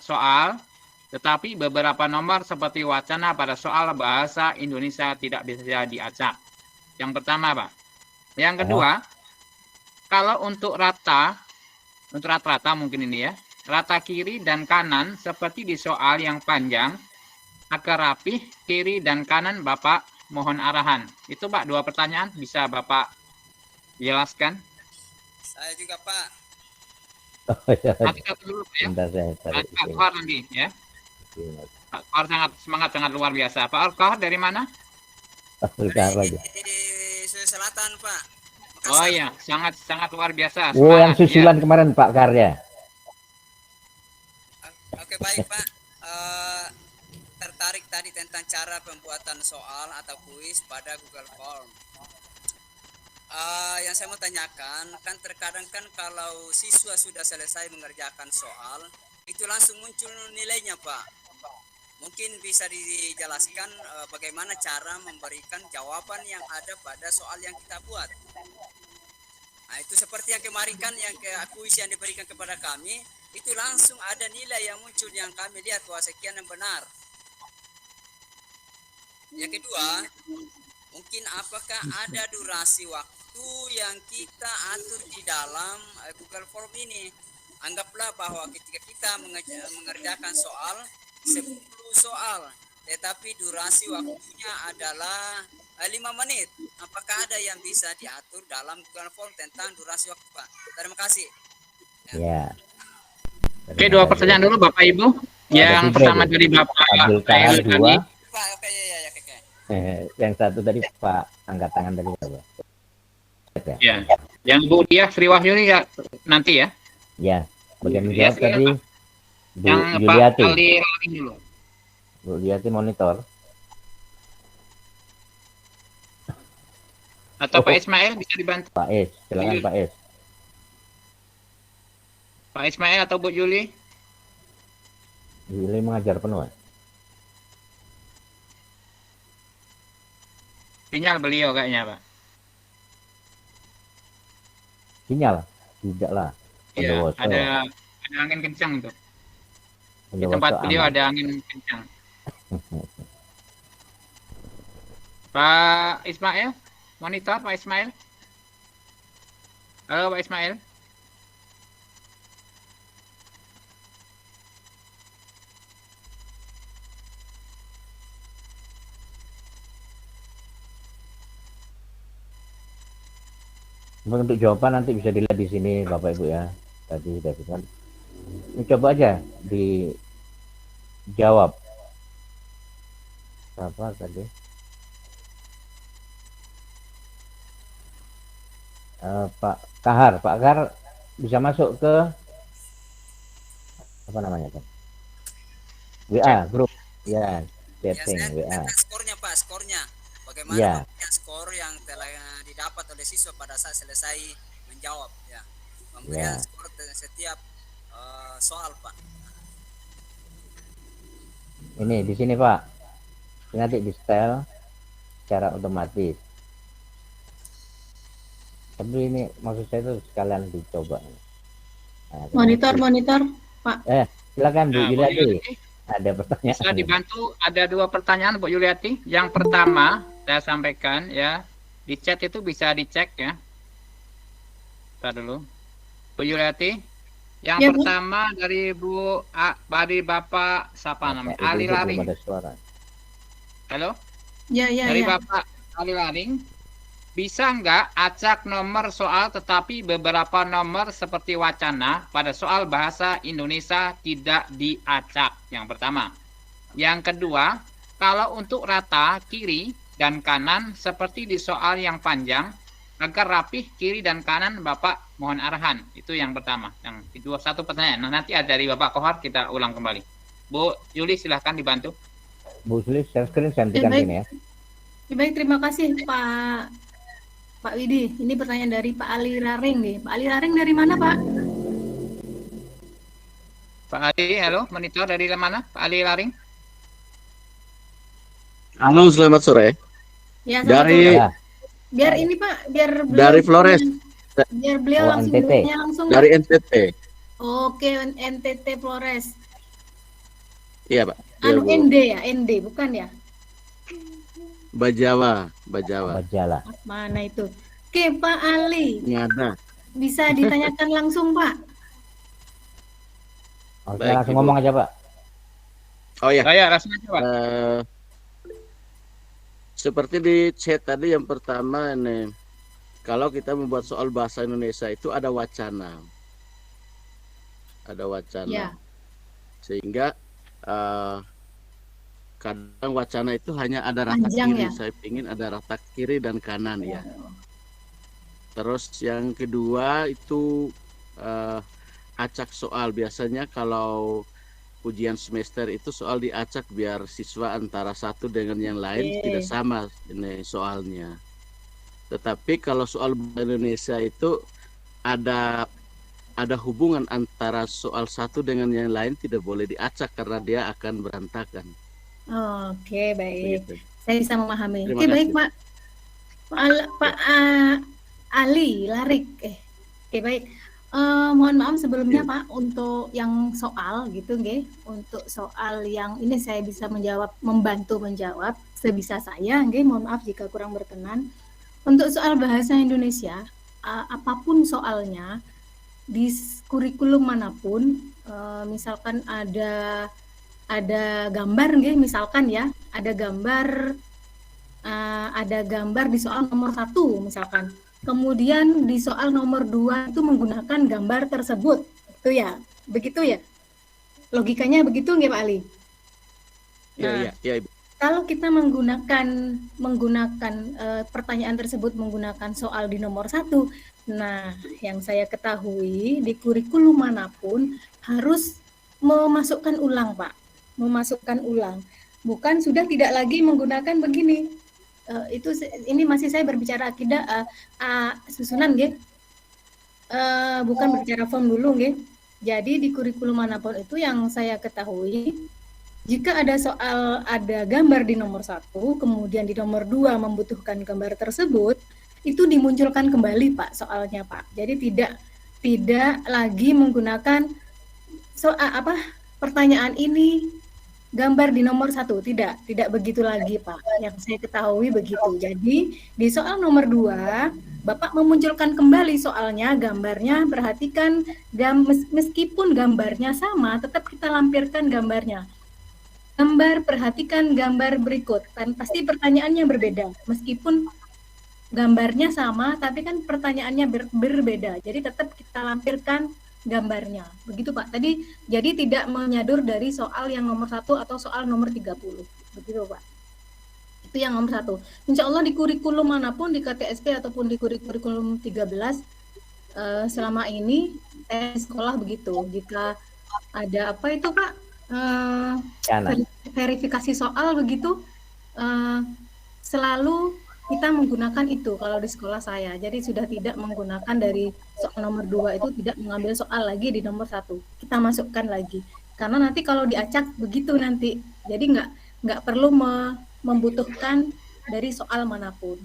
soal tetapi beberapa nomor seperti wacana pada soal bahasa Indonesia tidak bisa diacak. Yang pertama Pak. Yang kedua, kalau untuk rata-rata mungkin ini ya, rata kiri dan kanan seperti di soal yang panjang, agar rapih kiri dan kanan Bapak mohon arahan. Itu Pak, 2 pertanyaan bisa Bapak jelaskan? Saya juga Pak. Oh, ya. Nanti dulu ya. Bentar, saya tarik Pak sini. Kohar nanti ya. Pak Kohar sangat luar biasa. Pak Kohar dari mana? Bentar lagi. Di Sulawesi Selatan Pak. Oh Makassar. iya, sangat luar biasa. Oh, yang Semangat, susulan kemarin Pak Karya. Oke baik Pak. Tertarik tadi tentang cara pembuatan soal atau kuis pada Google Form. Yang saya mau tanyakan, kan terkadang kan kalau siswa sudah selesai mengerjakan soal, itu langsung muncul nilainya Pak. Mungkin bisa dijelaskan bagaimana cara memberikan jawaban yang ada pada soal yang kita buat. Nah, itu seperti yang kemarin kan yang kuis yang diberikan kepada kami, itu langsung ada nilai yang muncul yang kami lihat bahwa sekian yang benar. Yang kedua, mungkin apakah ada durasi waktu yang kita atur di dalam Google Form ini? Anggaplah bahwa ketika kita mengerjakan soal 10 soal, tetapi durasi waktunya adalah 5 menit. Apakah ada yang bisa diatur dalam Google Form tentang durasi waktu, Pak? Terima kasih. Ya. Oke, 2 pertanyaan dulu Bapak Ibu. Yang pertama dari Bapak Abdul Kahar Khairul 2. Hadi. Pak, oke ya. Yang satu tadi Pak angkat tangan tadi apa? Ya. Yang Bu Diah Sri Wahyuni ya nanti ya. Ya. Bagian Ya, menjawab tadi Bu Yang Pak Yuliati. Ali Laring dulu. Bu Yuliati monitor. Atau Pak Ismail bisa dibantu. Pak Es, silakan Pak Es. Pak Ismail atau Bu Yuli. Yuli mengajar penuh. Sinyal beliau kayaknya Pak. Sinyal? Tidak lah. Iya, Bondowoso. ada angin kencang tuh. Di Bondowoso tempat beliau aman. ada angin kencang. Pak Ismail, monitor Pak Ismail. Halo Pak Ismail. Untuk jawaban nanti bisa dilihat di sini Bapak Ibu ya. Tadi kan. Ini coba aja dijawab. Apa tadi? Pak Kahar bisa masuk ke apa namanya kan? WA grup ya, chatting Ya, WA. tentang skornya Pak, skornya. Bagaimana Ya. pemberian skor yang telah didapat oleh siswa pada saat selesai menjawab ya. Pemberian Ya. skor setiap soal Pak. Ini di sini Pak. Ini nanti di setel secara otomatis. Tapi ini maksud saya itu sekalian dicoba. Nah, Monitor, Pak. silakan Bu Nah, Bu Yuliati. Yuliati, Ada pertanyaan. bisa dibantu, ada 2 pertanyaan Bu Yuliati. Yang pertama saya sampaikan ya, di chat itu bisa dicek ya. Bentar dulu. Bu Yuliati, yang Ya, Bu. pertama dari dari Bapak siapa namanya? Bapak Ibu Ali belum Laring. ada suara. Halo? Ya. Dari Bapak Ali Laring. Bisa nggak acak nomor soal tetapi beberapa nomor seperti wacana pada soal bahasa Indonesia tidak diacak? Yang pertama. Yang kedua, kalau untuk rata kiri dan kanan seperti di soal yang panjang, agar rapih kiri dan kanan Bapak mohon arahan. Itu yang pertama. Yang kedua, 1 pertanyaan. Nah, nanti ada dari Bapak Kohar kita ulang kembali. Bu Yuli silahkan dibantu. Bu Sulis, share screen saya hentikan baik. sini ya. Baik, terima kasih Pak Pak Widi, ini pertanyaan dari Pak Ali Raring nih. Pak Ali Raring dari mana, Pak? Pak Ali, halo, monitor dari mana? Pak Ali Laring. Halo, selamat sore. Ya, selamat Dari sore. Ya, Biar ini Pak, biar beliau dari Flores, biar beliau Oh, langsung NTT. bertanya langsung, Pak. dari NTT. Oke, NTT Flores. Iya, Pak. Iya, Anu Bu. ND ya, ND bukan ya? Bajawa. Bajala. Mana itu? Oke, Pak Ali, Nyada. bisa ditanyakan langsung, Pak. Oke, Baik, langsung Ibu. ngomong aja, Pak. Oh ya, Saya rasanya Pak. seperti di chat tadi yang pertama ini, kalau kita membuat soal bahasa Indonesia itu ada wacana. Ada wacana. Ya. Sehingga kadang wacana itu hanya ada rata Panjang kiri. ya? Saya ingin ada rata kiri dan kanan ya. Terus yang kedua itu acak soal. Biasanya kalau ujian semester itu soal diacak biar siswa antara satu dengan yang lain Oke. tidak sama ini soalnya. Tetapi kalau soal bahasa Indonesia itu ada hubungan antara soal satu dengan yang lain, tidak boleh diacak karena dia akan berantakan. Oke, baik. Begitu. Saya bisa memahami. Terima Oke, baik, kasih. Pak. Pak Ali Larik. Oke, baik. Mohon maaf sebelumnya, Iya. Pak, untuk yang soal gitu, nggih. Untuk soal yang ini saya bisa membantu menjawab sebisa saya, nggih. Mohon maaf jika kurang berkenan. Untuk soal bahasa Indonesia, apapun soalnya di kurikulum manapun, misalkan ada gambar, nggih, misalkan ya, ada gambar di soal nomor 1 misalkan. Kemudian di soal nomor 2 itu menggunakan gambar tersebut. Itu ya. Begitu ya? Logikanya begitu nggih, Pak Ali? Nah, Iya, Ibu. kalau kita menggunakan pertanyaan tersebut menggunakan soal di nomor 1, nah yang saya ketahui di kurikulum manapun harus memasukkan ulang, Pak. Memasukkan ulang. Bukan sudah tidak lagi menggunakan begini. Ini masih saya berbicara akidah susunan, nggih. Bukan berbicara form dulu, nggih. Jadi di kurikulum manapun itu yang saya ketahui, jika ada gambar di nomor 1, kemudian di nomor 2 membutuhkan gambar tersebut, itu dimunculkan kembali, Pak, soalnya, Pak. Jadi tidak lagi menggunakan pertanyaan ini gambar di nomor 1, tidak begitu lagi, Pak. Yang saya ketahui begitu. Jadi di soal nomor 2, Bapak memunculkan kembali soalnya, gambarnya, perhatikan meskipun gambarnya sama, tetap kita lampirkan gambarnya. Perhatikan gambar berikut, kan pasti pertanyaannya berbeda. Meskipun gambarnya sama, tapi kan pertanyaannya berbeda. Jadi tetap kita lampirkan gambarnya. Begitu, Pak. Tadi jadi tidak menyadur dari soal yang nomor 1 atau soal nomor 30. Begitu, Pak. Itu yang nomor 1. Insya Allah di kurikulum manapun, di KTSP ataupun di kurikulum 13, selama ini sekolah begitu. Jika ada apa itu, Pak? Verifikasi soal begitu, selalu kita menggunakan itu kalau di sekolah saya. Jadi sudah tidak menggunakan dari soal nomor 2 itu, tidak mengambil soal lagi di nomor 1. Kita masukkan lagi. Karena nanti kalau diacak begitu nanti. Jadi nggak perlu membutuhkan dari soal manapun.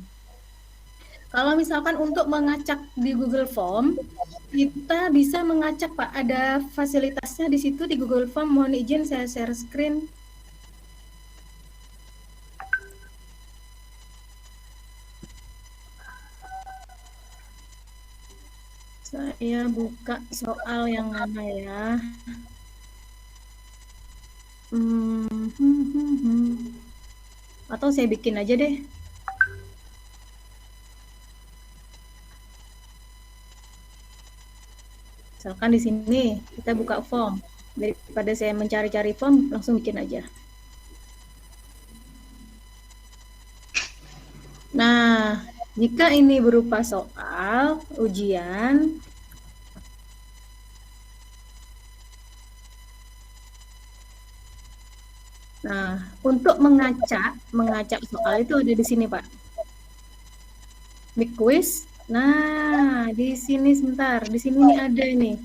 Kalau misalkan untuk mengacak di Google Form, kita bisa mengacak, Pak. Ada fasilitasnya di situ di Google Form. Mohon izin saya share screen. Saya buka soal yang mana ya? Atau saya bikin aja deh. Misalkan di sini kita buka form. Daripada saya mencari-cari form, langsung bikin aja. Nah, jika ini berupa soal ujian, nah untuk mengacak soal itu ada di sini, Pak. Mic quiz. Nah, di sini sebentar. Di sini nih ada ini.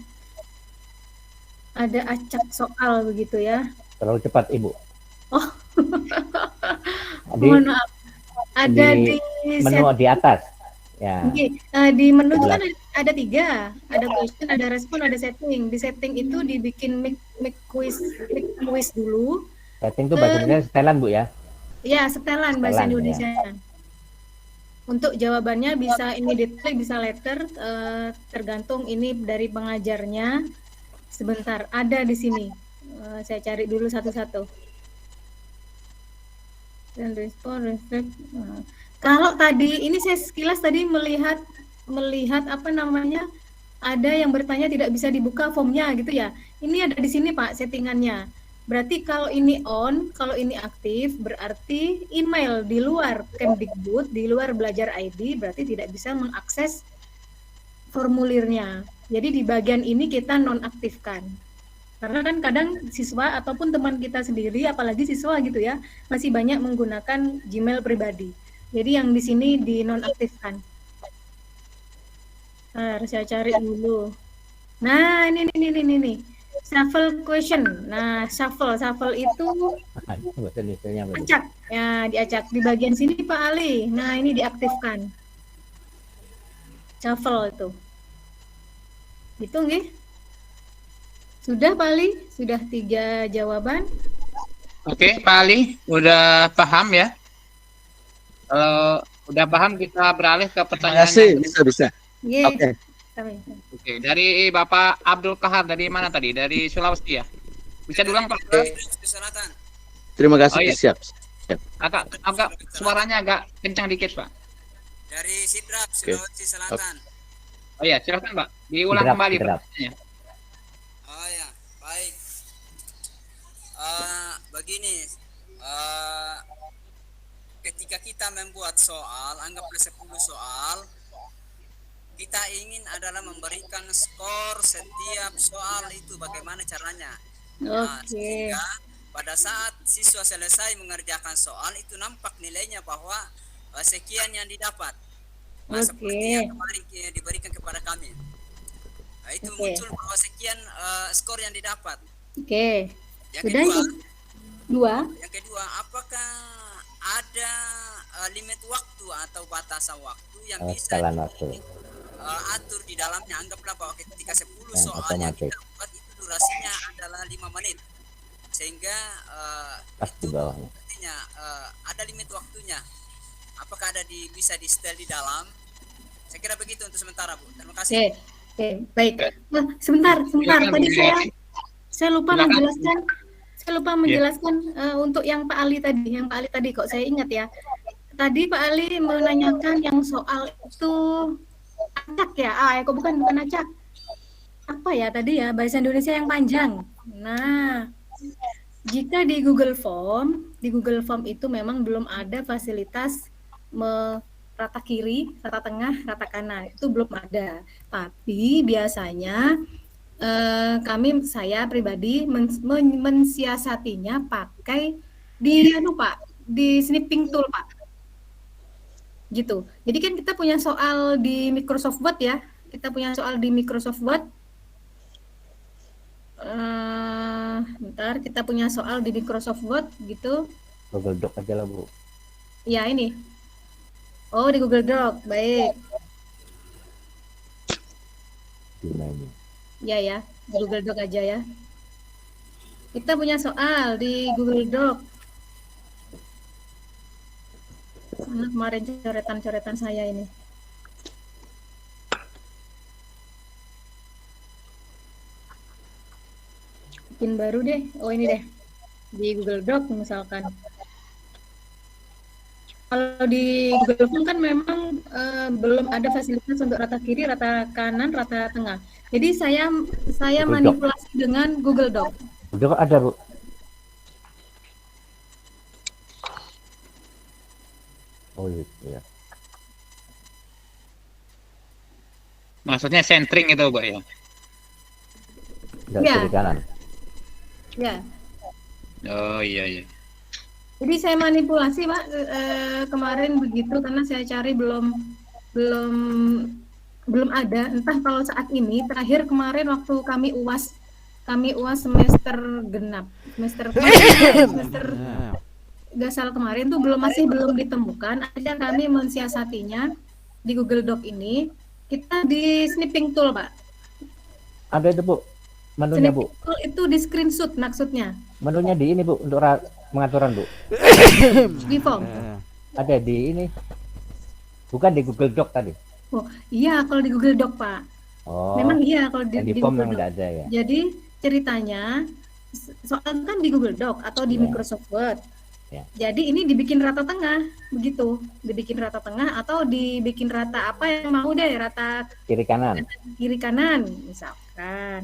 Ada acak soal begitu ya. Terlalu cepat Ibu. Oh. Di, Mohon maaf. Ada di menu di atas. Ya. Oke, di menu itu kan ada 3, ada question, ada respon, ada setting. Di setting itu dibikin mic quiz dulu. Setting itu bahasa Indonesia setelan Bu ya? Ya, setelan bahasa Setelan, Indonesia. ya. Untuk jawabannya bisa immediately, bisa later, tergantung ini dari pengajarnya. Sebentar, ada di sini. Saya cari dulu satu-satu. Dan respon, reflect. Kalau tadi ini saya sekilas tadi melihat apa namanya, ada yang bertanya tidak bisa dibuka formnya gitu ya. Ini ada di sini Pak settingannya. Berarti kalau ini on, kalau ini aktif, berarti email di luar Kemdikbud, di luar Belajar ID, berarti tidak bisa mengakses formulirnya. Jadi di bagian ini kita nonaktifkan. Karena kan kadang siswa ataupun teman kita sendiri, apalagi siswa gitu ya, masih banyak menggunakan Gmail pribadi. Jadi yang di sini dinonaktifkan. Harus saya cari dulu. Nah, ini. Shuffle question. Nah, shuffle itu acak. Ya, diacak di bagian sini Pak Ali. Nah, ini diaktifkan. Shuffle itu. Gitu nggih? Sudah Pak Ali? Sudah 3 jawaban? Oke, Pak Ali, udah paham ya? Kalau udah paham kita beralih ke pertanyaan. Bisa. Yeah. Oke. Oke, dari Bapak Abdul Kahar dari mana tadi? Dari Sulawesi ya? Bisa diulang Pak? Selatan. Terima kasih. Oh, iya. Siap. Agak suaranya agak kencang dikit Pak. Dari Sidrap, Sulawesi Selatan. Oh ya, silakan Pak. Diulang Sidrap, kembali Sidrap. pertanyaannya. Oh ya, baik. Begini, ketika kita membuat soal, anggaplah 10 soal, kita ingin adalah memberikan skor setiap soal itu bagaimana caranya. Nah, sehingga pada saat siswa selesai mengerjakan soal itu nampak nilainya bahwa sekian yang didapat. Nah, seperti yang kemarin diberikan kepada kami. Nah, itu muncul bahwa sekian skor yang didapat. Oke. Yang Yang kedua, apakah ada limit waktu atau batasan waktu yang bisa atur di dalamnya? Anggaplah bahwa ketika 10 soal yang kita buat itu durasinya adalah 5 menit. Sehingga pas di bawahnya. artinya ada limit waktunya. Apakah ada bisa di setel di dalam? Saya kira begitu untuk sementara, Bu. Terima kasih. Oke, baik. Nah, sebentar. Tadi saya lupa menjelaskan. Untuk yang Pak Ali tadi kok saya ingat ya. Tadi Pak Ali menanyakan yang soal itu acak ya. Kok bukan acak. Apa ya tadi ya, bahasa Indonesia yang panjang. Nah, jika di Google Form itu memang belum ada fasilitas rata kiri, rata tengah, rata kanan. Itu belum ada. Tapi biasanya saya pribadi mensiasatinya pakai di snipping tool Pak. Gitu. Jadi kan kita punya soal di Microsoft Word ya. Bentar, kita punya soal di Microsoft Word gitu. Google Doc aja lah Bu. Ya ini. Oh di Google Doc, baik. Gimana? Ya, di Google Doc aja ya. Kita punya soal di Google Doc. Mana kemarin coretan-coretan saya ini. Bikin baru deh. Oh ini deh. Di Google Doc misalkan. Kalau di Google Form kan memang belum ada fasilitas untuk rata kiri, rata kanan, rata tengah. Jadi saya manipulasi dengan Google Doc. Google Doc ada Bu. Oh iya. Maksudnya centering itu Bu ya? Kiri kanan. Ya. Oh iya. Jadi saya manipulasi Pak kemarin begitu karena saya cari belum belum belum ada. Entah kalau saat ini, terakhir kemarin waktu kami UAS semester genap, semester gasal kemarin tuh masih belum ditemukan. Aja kami mensiasatinya di Google Doc ini. Kita di snipping tool, Pak. Ada itu Bu, menunya Bu. Snipping tool itu di screenshot maksudnya. Menunya di ini Bu, untuk pengaturan Bu. Di form. Ada di ini. Bukan di Google Doc tadi. Oh iya, kalau di Google Doc Pak. Oh. Memang iya kalau di form Google yang Doc. ada ya. Jadi ceritanya soal kan di Google Doc atau di Microsoft Word. Ya. Jadi ini dibikin rata tengah, begitu. Dibikin rata tengah atau dibikin rata apa yang mau deh, rata Kiri kanan. kiri kanan misalkan.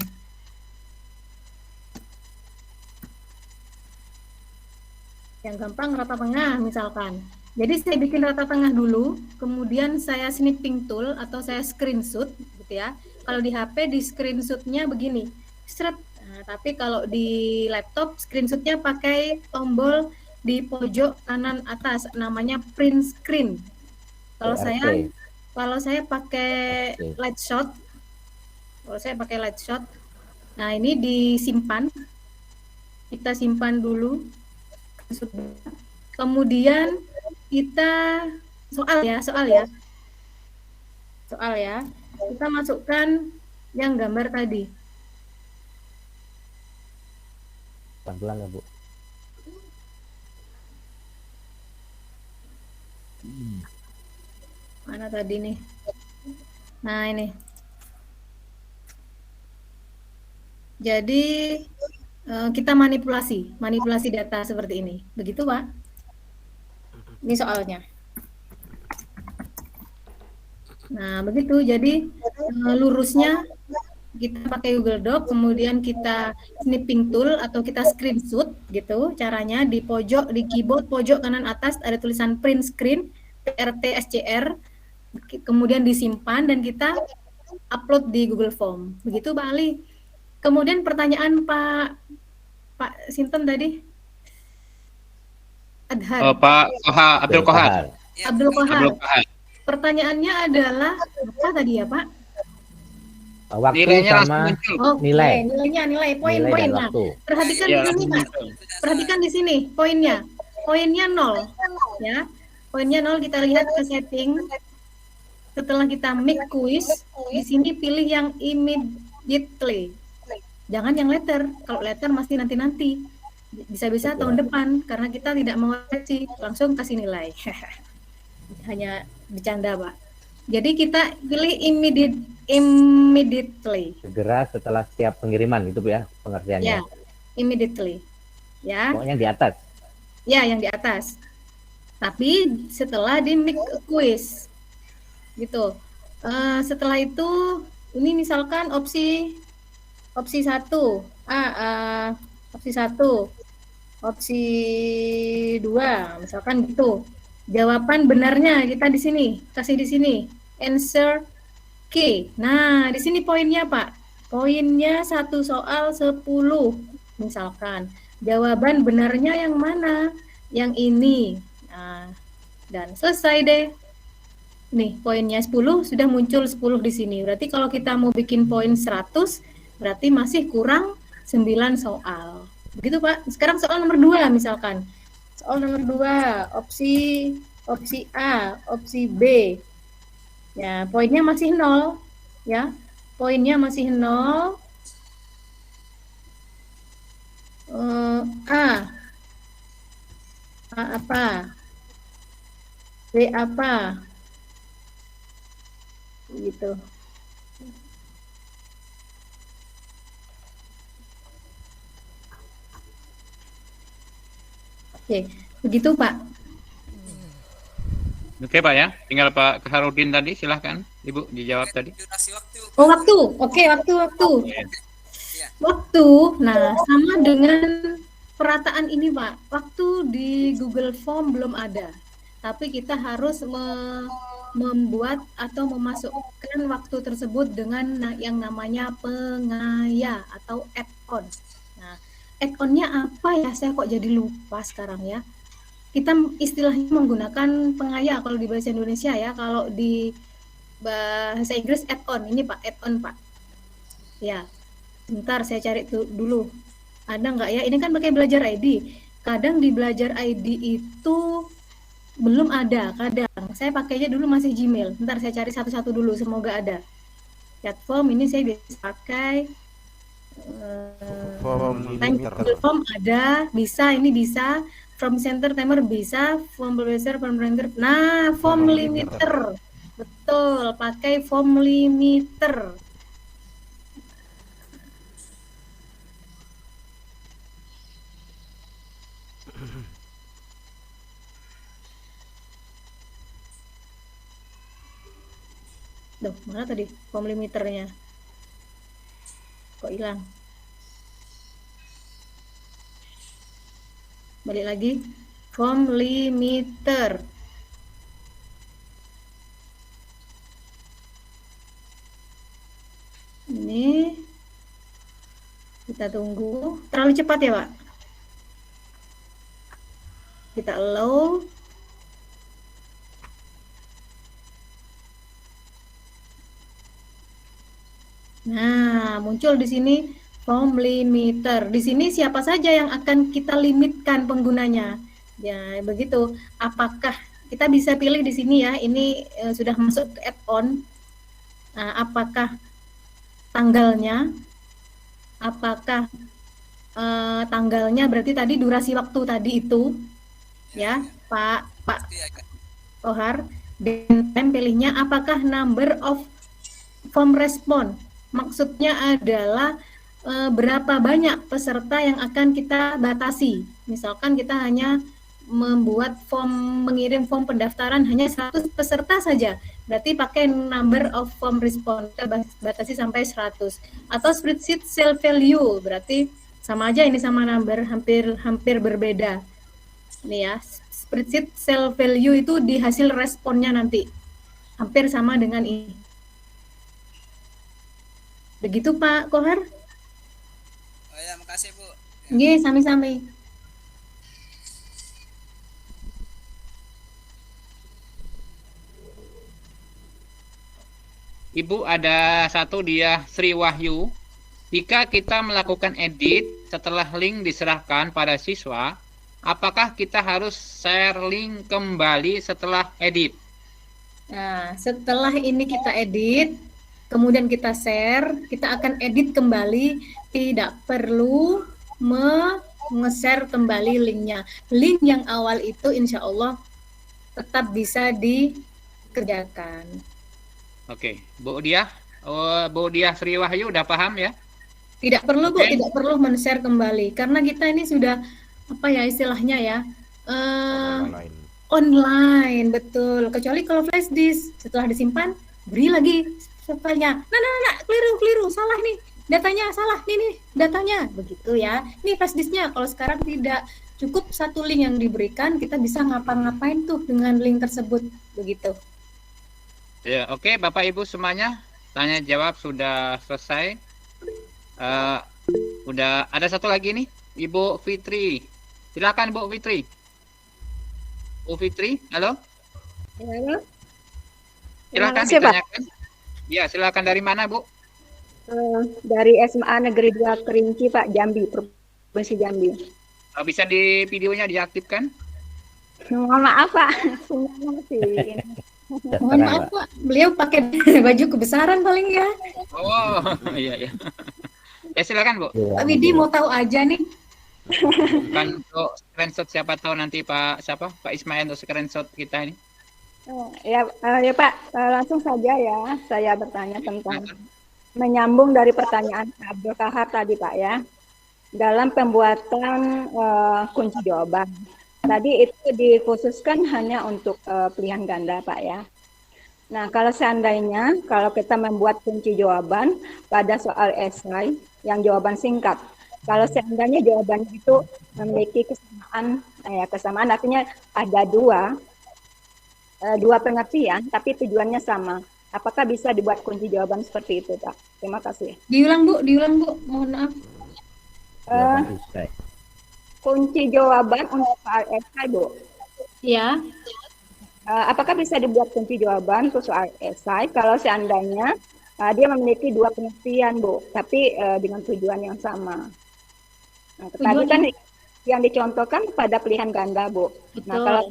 Yang gampang rata tengah misalkan. Jadi saya bikin rata tengah dulu, kemudian saya snipping tool atau saya screenshot gitu ya. Kalau di HP di screenshotnya begini, seret. Nah, tapi kalau di laptop screenshotnya pakai tombol di pojok kanan atas, namanya print screen. Kalau saya pakai light shot, nah ini disimpan, kita simpan dulu. Kemudian kita soal ya, kita masukkan yang gambar tadi. Pelan-pelan ya Bu. Mana tadi nih? Nah ini. Jadi kita manipulasi data seperti ini. Begitu Pak? Ini soalnya. Nah begitu. Jadi lurusnya kita pakai Google Doc, kemudian kita snipping tool atau kita screenshot gitu. Caranya di pojok, di keyboard pojok kanan atas ada tulisan print screen, PRT SCR, kemudian disimpan dan kita upload di Google Form. Begitu Pak Ali. Kemudian pertanyaan Pak Sinten tadi? Adhar. Pak Abdul Kohar. Abdul Kohar. Pertanyaannya adalah apa tadi ya Pak? Waktu Nilainya sama nilai poin-poin. Nah, waktu. perhatikan di sini Pak. Perhatikan di sini poinnya. Poinnya 0 ya. Poinnya 0, kita lihat ke setting. Setelah kita make quiz, di sini pilih yang immediately. Jangan yang letter. Kalau letter masih nanti-nanti. Bisa-bisa tahun depan karena kita tidak mau koreksi, langsung kasih nilai. Hanya bercanda, Pak. Jadi kita pilih immediately. Segera setelah setiap pengiriman itu Bu ya, pengertiannya. Ya, immediately. Ya. Pokoknya yang di atas. Ya, yang di atas. Tapi setelah di make quiz. Gitu. Setelah itu ini misalkan opsi 1. Opsi 1. Opsi 2 misalkan gitu. Jawaban benarnya kita di sini, kasih di sini. Answer K. Nah, di sini poinnya, Pak. Poinnya 1 soal 10 misalkan. Jawaban benarnya yang mana? Yang ini. Nah, dan selesai deh. Nih, poinnya 10 sudah muncul 10 di sini. Berarti kalau kita mau bikin poin 100, berarti masih kurang 9 soal. Begitu, Pak. Sekarang soal nomor 2 misalkan. Soal nomor 2, opsi A, opsi B. Ya, poinnya masih 0, ya. Poinnya masih 0. A apa? B apa? Gitu. Oke, begitu Pak. Oke Pak ya, tinggal Pak Kaharudin tadi, silahkan Ibu dijawab tadi. Durasi waktu. Oh waktu, oke waktu. Waktu, nah sama dengan perataan ini Pak. Waktu di Google Form belum ada, tapi kita harus membuat atau memasukkan waktu tersebut dengan yang namanya pengaya atau add-on. Nah, add-onnya apa ya? Saya kok jadi lupa sekarang ya. Kita istilahnya menggunakan pengaya kalau di bahasa Indonesia ya. Kalau di bahasa Inggris add-on. Ini Pak, add-on Pak. Ya, sebentar saya cari dulu. Ada nggak ya? Ini kan pakai belajar ID. Kadang di belajar ID itu belum ada. Kadang saya pakainya dulu masih Gmail. Bentar saya cari satu-satu dulu. Semoga ada. Platform ini saya bisa pakai. Form ada, bisa, ini bisa. From center timer bisa, form publisher, form ranker. Nah, form limiter. Betul, pakai form limiter. Duh, mana tadi form limiternya? Kok hilang? Balik lagi, form limiter. Ini kita tunggu. Terlalu cepat ya, Pak? Kita allow. Nah, muncul di sini form limiter. Di sini siapa saja yang akan kita limitkan penggunanya. Ya, begitu. Apakah kita bisa pilih di sini ya, ini sudah masuk ke add-on. Nah, apakah tanggalnya? Apakah tanggalnya berarti tadi durasi waktu tadi itu ya, Pak Kohar. Dan pilihnya apakah number of form response. Maksudnya adalah berapa banyak peserta yang akan kita batasi. Misalkan kita hanya mengirim form pendaftaran hanya 100 peserta saja. Berarti pakai number of form response, kita batasi sampai 100. Atau spreadsheet cell value, berarti sama aja ini sama number, hampir berbeda. Ini ya, spreadsheet cell value itu di hasil responnya nanti. Hampir sama dengan ini. Begitu Pak Kohar? Oh ya, makasih Bu. Nggih, sami-sami. Ibu, ada satu dia Sri Wahyu. Jika kita melakukan edit setelah link diserahkan pada siswa, apakah kita harus share link kembali setelah edit? Nah, setelah ini kita edit, kemudian kita share, kita akan edit kembali, tidak perlu nge-share kembali linknya. Link yang awal itu insya Allah tetap bisa dikerjakan. Oke, Bu Diah Sri Wahyu udah paham ya? Tidak perlu Bu, tidak perlu men-share kembali, karena kita ini sudah apa ya istilahnya ya, online, betul. Kecuali kalau flash disk, setelah disimpan, beri lagi filenya. Nah, keliru, salah nih, datanya salah, nih datanya, begitu ya. Ini flash disknya, kalau sekarang tidak cukup satu link yang diberikan, kita bisa ngapa-ngapain tuh dengan link tersebut, begitu. Ya, oke, Bapak Ibu semuanya, tanya jawab sudah selesai. Udah ada satu lagi nih, Ibu Fitri. Silakan Bu Fitri. Bu Fitri, halo? Halo. Silakan Kasih, ditanyakan. Ya, silakan dari mana, Bu? Dari SMA Negeri 2 Kerinci, Pak, Jambi, Provinsi Jambi. Bisa di videonya diaktifkan? Mohon maaf, Pak. Sinyalnya masih ini. Mohon maaf Pak, beliau pakai baju kebesaran paling ya. Oh, iya. Ya silakan Bu. Pak Widi mau tahu aja nih. Kan untuk screenshot siapa tahu nanti Pak Ismail untuk screenshot kita ini. Ya Pak, langsung saja ya. Saya bertanya tentang menyambung dari pertanyaan Pak Abdul Kahar tadi Pak ya. Dalam pembuatan kunci jawaban. Tadi itu dikhususkan hanya untuk pilihan ganda Pak ya. Nah kalau seandainya kalau kita membuat kunci jawaban pada soal esai yang jawaban singkat, kalau seandainya jawaban itu memiliki kesamaan artinya ada dua pengertian tapi tujuannya sama, apakah bisa dibuat kunci jawaban seperti itu Pak? Terima kasih. Diulang Bu, mohon maaf. Kunci jawaban untuk soal esai Bu. Ya. apakah bisa dibuat kunci jawaban untuk soal esai kalau seandainya dia memiliki dua pengertian, Bu, tapi dengan tujuan yang sama. Nah, tadi kan yang dicontohkan pada pilihan ganda, Bu. Nah, Betul. kalau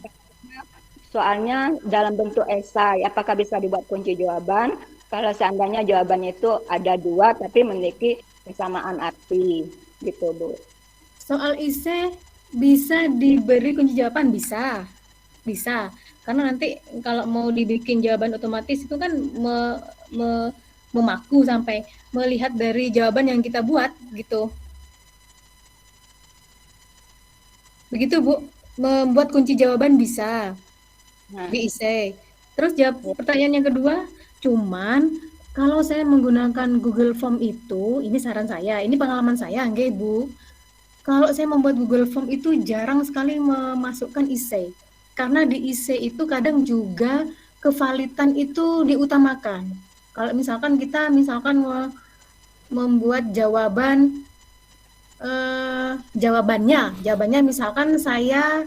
soalnya dalam bentuk esai, apakah bisa dibuat kunci jawaban kalau seandainya jawabannya itu ada dua tapi memiliki kesamaan arti, gitu, Bu. Soal IC bisa diberi kunci jawaban, bisa. Karena nanti kalau mau dibikin jawaban otomatis itu kan memaku sampai melihat dari jawaban yang kita buat gitu. Begitu, Bu. Membuat kunci jawaban bisa di IC. Terus pertanyaan yang kedua, cuman kalau saya menggunakan Google Form itu, ini saran saya, ini pengalaman saya, nggih, Bu. Kalau saya membuat Google Form itu jarang sekali memasukkan IC. Karena di IC itu kadang juga kevalitan itu diutamakan. Kalau misalkan kita membuat jawabannya misalkan saya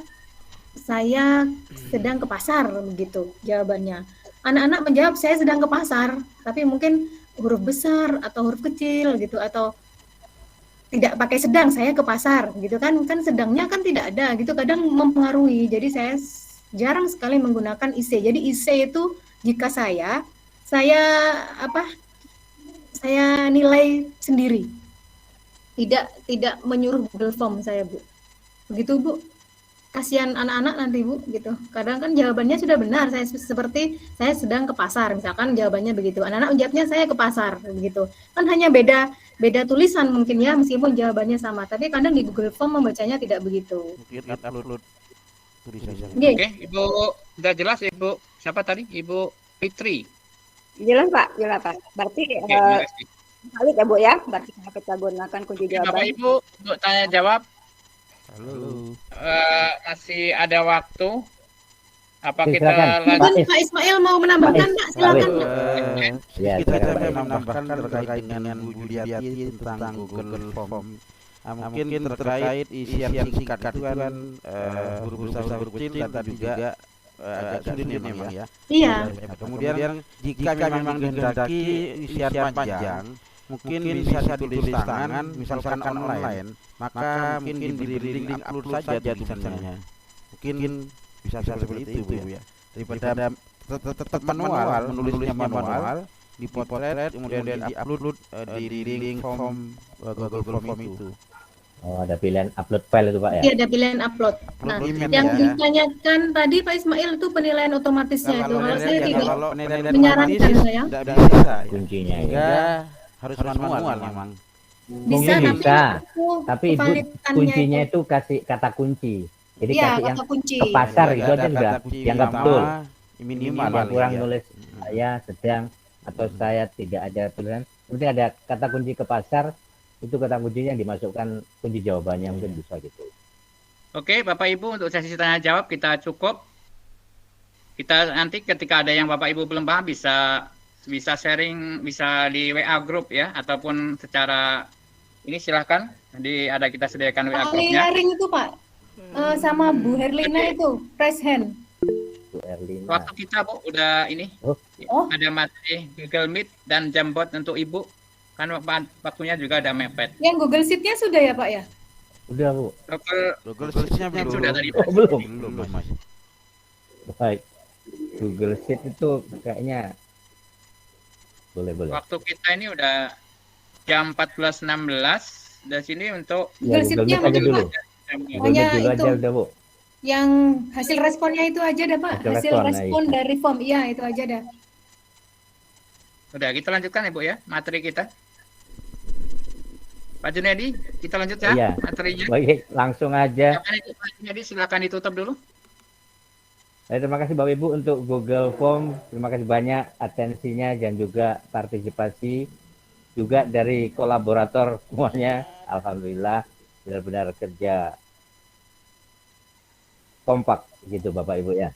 sedang ke pasar begitu jawabannya. Anak-anak menjawab saya sedang ke pasar, tapi mungkin huruf besar atau huruf kecil gitu, atau tidak pakai sedang, saya ke pasar gitu kan sedangnya kan tidak ada gitu, kadang mempengaruhi. Jadi saya jarang sekali menggunakan IC. Jadi IC itu jika saya nilai sendiri, tidak menyuruh Google Form saya, Bu. Begitu, Bu. Kasihan anak-anak nanti, Bu, gitu. Kadang kan jawabannya sudah benar, seperti saya sedang ke pasar, misalkan jawabannya begitu. Anak-anak menjawabnya saya ke pasar, begitu. Kan hanya beda tulisan mungkin ya, meskipun jawabannya sama. Tapi kadang di Google Form membacanya tidak begitu. Oke, Ibu sudah jelas, Ibu. Siapa tadi? Ibu Fitri. Jelas, Pak. Berarti valid ya, Bu ya. Berarti kita gunakan kunci jawaban. Bapak Ibu untuk tanya jawab. Halo. Masih ada waktu. Apa Oke, kita silakan. lanjut? Mungkin Pak Ismail mau menambahkan, Pak, silakan. Ya, Kita silakan. menambahkan terkait dengan Bu Juliati tentang Google Form. Mungkin terkait isian singkat itu kan huruf besar, huruf kecil dan juga agak sulit memang ya. Iya. Kemudian jika memang dikehendaki isian panjang, mungkin bisa ditulis tangan, misalkan online, maka mungkin diberi link upload saja tulisannya. Mungkin bisa seperti itu, Bu ya. Daripada tetap manual, menulisnya manual, dipotret, kemudian di-upload di link form Google Form itu. Oh, ada pilihan upload file itu, Pak ya? Iya, ada pilihan upload. Nah, yang ditanyakan tadi Pak Ismail itu penilaian otomatisnya itu. Kalau saya tidak menyarankan saya. Tidak bisa. Kuncinya ya. Ya, harus manual memang. Bisa, tapi Ibu kuncinya itu kasih kata kunci. Jadi ya, kasih yang kunci. ke pasar itu aja enggak, yang enggak betul. Minimal yang kurang nulis saya sedang atau saya tidak ada tulisan. Mungkin ada kata kunci ke pasar, itu kata kuncinya yang dimasukkan kunci jawabannya, mungkin bisa gitu. Oke, Bapak Ibu, untuk sesi tanya jawab kita cukup. Kita nanti ketika ada yang Bapak Ibu belum paham bisa sharing, bisa di WA group ya, ataupun secara ini silahkan ada kita sediakan WA grupnya. Ring itu, Pak. Sama Bu Herlina itu raise hand. Bu Herlina. Waktu kita, Bu, udah ini. Ada materi Google Meet dan Jamboard untuk Ibu. Kan waktunya juga ada mepet. Yang Google Sheet-nya sudah ya, Pak ya? Udah, Bu. Google Sheet-nya belum. Sudah tadi. Belum, Mas. Baik. Google Sheet itu kayaknya boleh. Waktu kita ini udah jam 14.16. Dari sini untuk ya, Google Sheet aja dulu. Hanya dulu itu. aja udah, Bu. Yang hasil responnya itu aja dah, Pak. Hasil respon dari form. Iya, itu aja dah. Udah, kita lanjutkan ya, Bu ya, materi kita. Pak Junedi, kita lanjut ya, iya, materinya. Baik, langsung aja. Pak Junedi, silakan ditutup dulu. Terima kasih Bapak Ibu untuk Google Form. Terima kasih banyak atensinya dan juga partisipasi juga dari kolaborator semuanya. Alhamdulillah benar-benar kerja kompak gitu Bapak Ibu ya.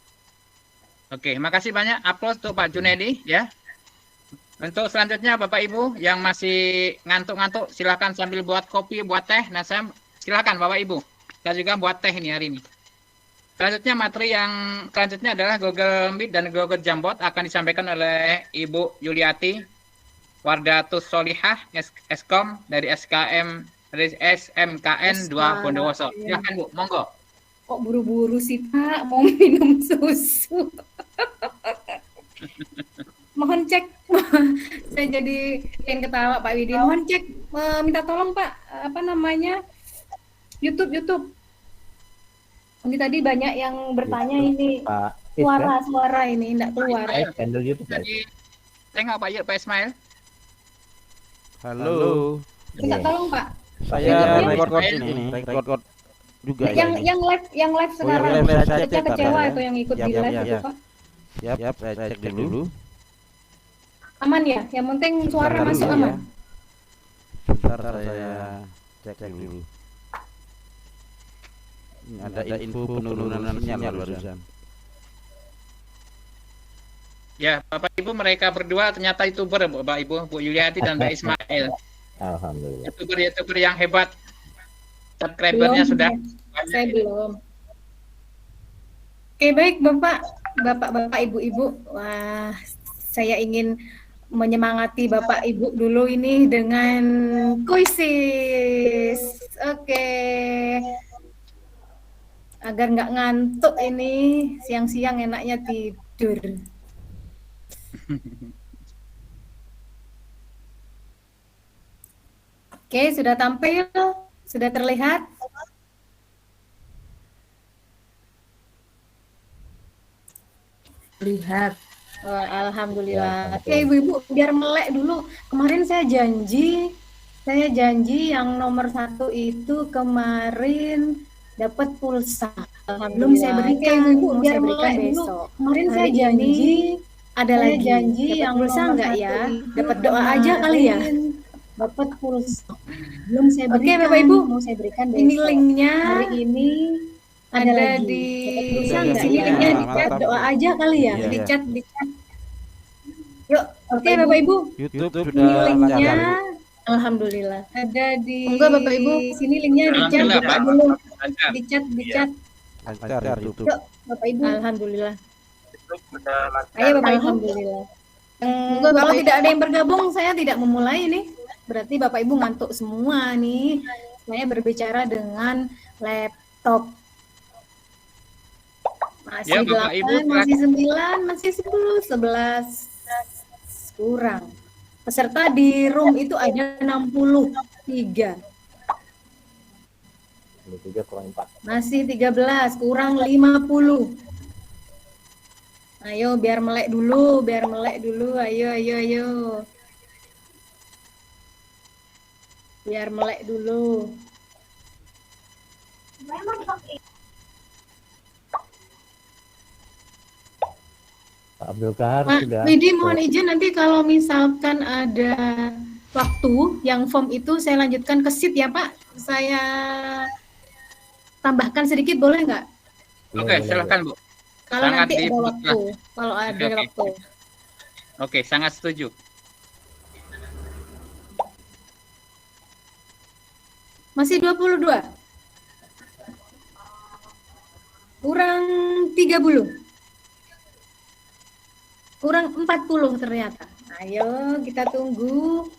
Oke, makasih banyak. Aplaus untuk Pak Junedi ya. Untuk selanjutnya Bapak Ibu yang masih ngantuk-ngantuk silakan sambil buat kopi, buat teh. Nah, silakan Bapak Ibu. Saya juga buat teh ini hari ini. Selanjutnya materi yang selanjutnya adalah Google Meet dan Google Jamboard akan disampaikan oleh Ibu Yuliati Wardatus Solihah Eskom dari SMKN 2 Bondowoso. Silakan Bu, monggo. Kok buru-buru sih Pak, mau minum susu. Mohon cek, saya jadi pengen ketawa Pak Widi. Mohon cek, minta tolong Pak, apa namanya, YouTube. Ini tadi banyak yang bertanya ini Pak suara ini enggak keluar. Channel YouTube. Jadi, tengok Pak Ismail. Halo. Minta tolong Pak. Saya Yang- record ini, record juga yang ya. yang live sekarang. live saya Saya cek kecewa ya. itu yang ikut Siap, di siap, live siap. itu Pak. Siap, saya cek dulu. Aman ya? Yang penting suara Sebentar masuk dulu aman. ya. Sebentar saya cek dulu. Ini ada info penurunan sinyal barusan. Ya, Bapak Ibu mereka berdua ternyata YouTuber, Bapak Ibu, Bu Yuliati dan Mbak Ismail. Alhamdulillah. YouTuber yang hebat. Subscribernya Belum, sudah Saya belum. Oke, baik Bapak, Ibu-ibu. Wah, saya ingin menyemangati Bapak Ibu dulu ini dengan kuisis. Oke. Agar nggak ngantuk ini, siang-siang enaknya tidur. Oke, sudah tampil? Sudah terlihat? Lihat. Oh, alhamdulillah. Oke, Ibu-ibu, biar melek dulu. Kemarin saya janji yang nomor 1 itu kemarin dapat pulsa. Belum saya berikan. Oke, Ibu, biar melek dulu. Kemarin saya janji ada lagi. Janji yang pulsa enggak ya? Dapat doa aja kali ya? Dapat pulsa. Belum saya berikan. Oke, Bapak Ibu, mau saya berikan besok. Ini linknya hari ini ada di sini linknya di chat, doa aja kali ya, Iya, di iya. chat. Yuk, oke Bapak Ibu. YouTube Ini sudah linknya, lancar. alhamdulillah. Ada di Bapak Ibu. Sini linknya di chat, Alhamdulillah, buka Pak. dulu. lancar. Di chat. Lancar YouTube. Yuk, Bapak Ibu. Alhamdulillah. Sudah lancar. Ayo Bapak Ibu. Alhamdulillah. Kalau tidak ada yang bergabung, saya tidak memulai ini. Berarti Bapak Ibu ngantuk semua nih. Saya berbicara dengan laptop. Masih Ya, Bapak 8, Ibu, masih 9, masih 10, 11 kurang. Peserta di room itu ada 63. 23 kurang 4. Masih 13, kurang 50. Ayo biar melek dulu. Ayo. Biar melek dulu. Pak Abdul Kahar Pak sudah. Widi, mohon izin nanti kalau misalkan ada waktu yang form itu saya lanjutkan ke sheet ya Pak. Saya tambahkan sedikit boleh nggak? Oke, silakan Bu. Kalau Sangat nanti ada dibutuhkan. waktu. Kalau ada Oke. waktu. Oke, sangat setuju. Masih 22. Kurang 30. Kurang 40 ternyata. Ayo kita tunggu.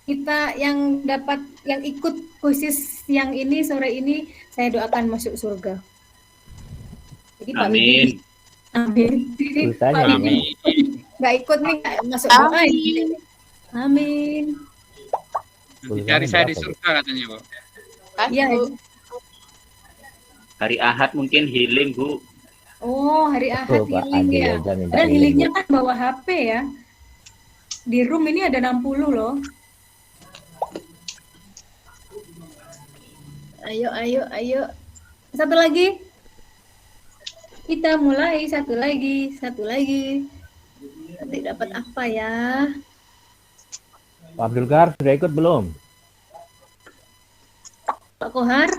Kita yang dapat, yang ikut khusus yang ini sore ini, saya doakan masuk surga. Jadi Pak Widi, amin. Pulsanya Pak Widi nggak ikut nih, nggak masuk doa ini. Amin. Nanti cari saya di surga katanya Bu. Iya. Hari Ahad mungkin healing, Bu. Oh, hari Ahad Pak healing Adi ya. aja minta Padahal healing, healingnya Bu. kan bawa HP ya. Di room ini ada 60 loh. Ayo. Satu lagi. Kita mulai satu lagi. Nanti dapat apa ya? Pak Abdul Kahar sudah ikut belum? Pak Kohar?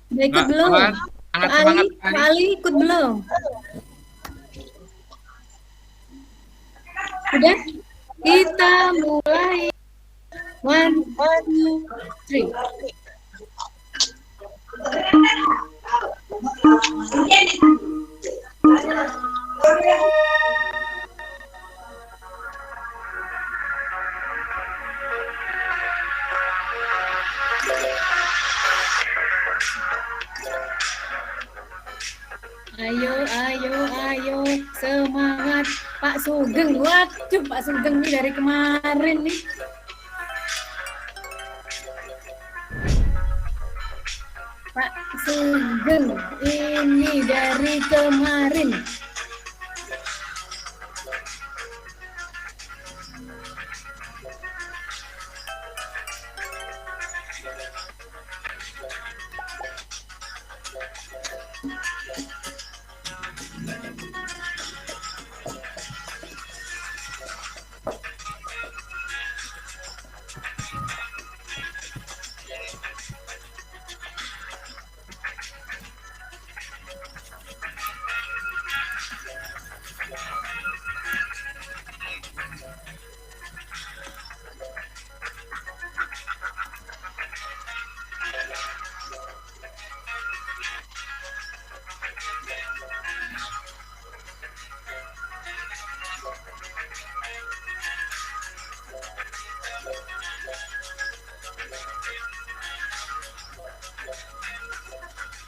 Udah ikut Pak belum? Kohar, Pak semangat, Ali, Pak Ali ikut belum? Udah? Kita mulai. 1, 2, 3. Ayo, ayo, ayo, semangat Pak Sugeng. Waduh, Pak Sugeng nih dari kemarin nih. Pak Sugeng ini dari kemarin.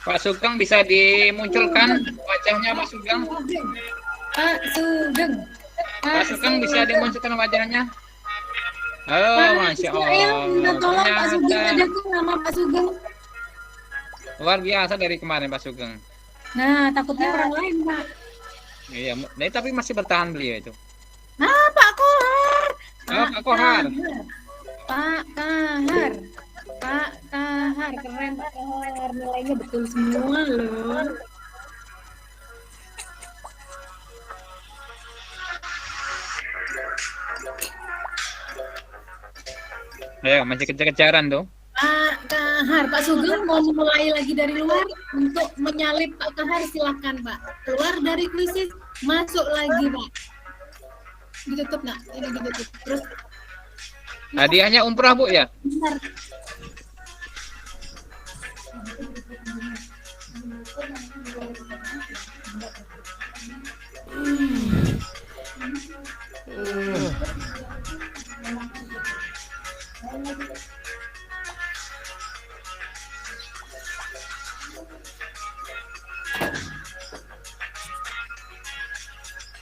Pak Sugeng bisa dimunculkan wajahnya Pak Sugeng. Pak Sugeng. Pak Sugeng bisa dimunculkan wajahnya. Oh, Masya Allah. Minta tolong Pak Sugeng, Ternyata ada kok nama Pak Sugeng. luar biasa dari kemarin Pak Sugeng. Nah, takutnya orang lain, Pak. Iya, tapi masih bertahan beliau itu. Nah, Pak Kohar. Oh, Pak Kohar. Pak Kahar. Pak Kahar, keren Pak Kahar. Nilainya betul semua loh. Ya, masih kejar-kejaran tuh. Pak Kahar, Pak Sugeng mau mulai lagi dari luar untuk menyalip Pak Kahar, silakan Pak. Keluar dari krisis, masuk lagi Pak. Ditutup nggak? Ini ditutup. Terus Hadiahnya umrah Bu ya? bentar.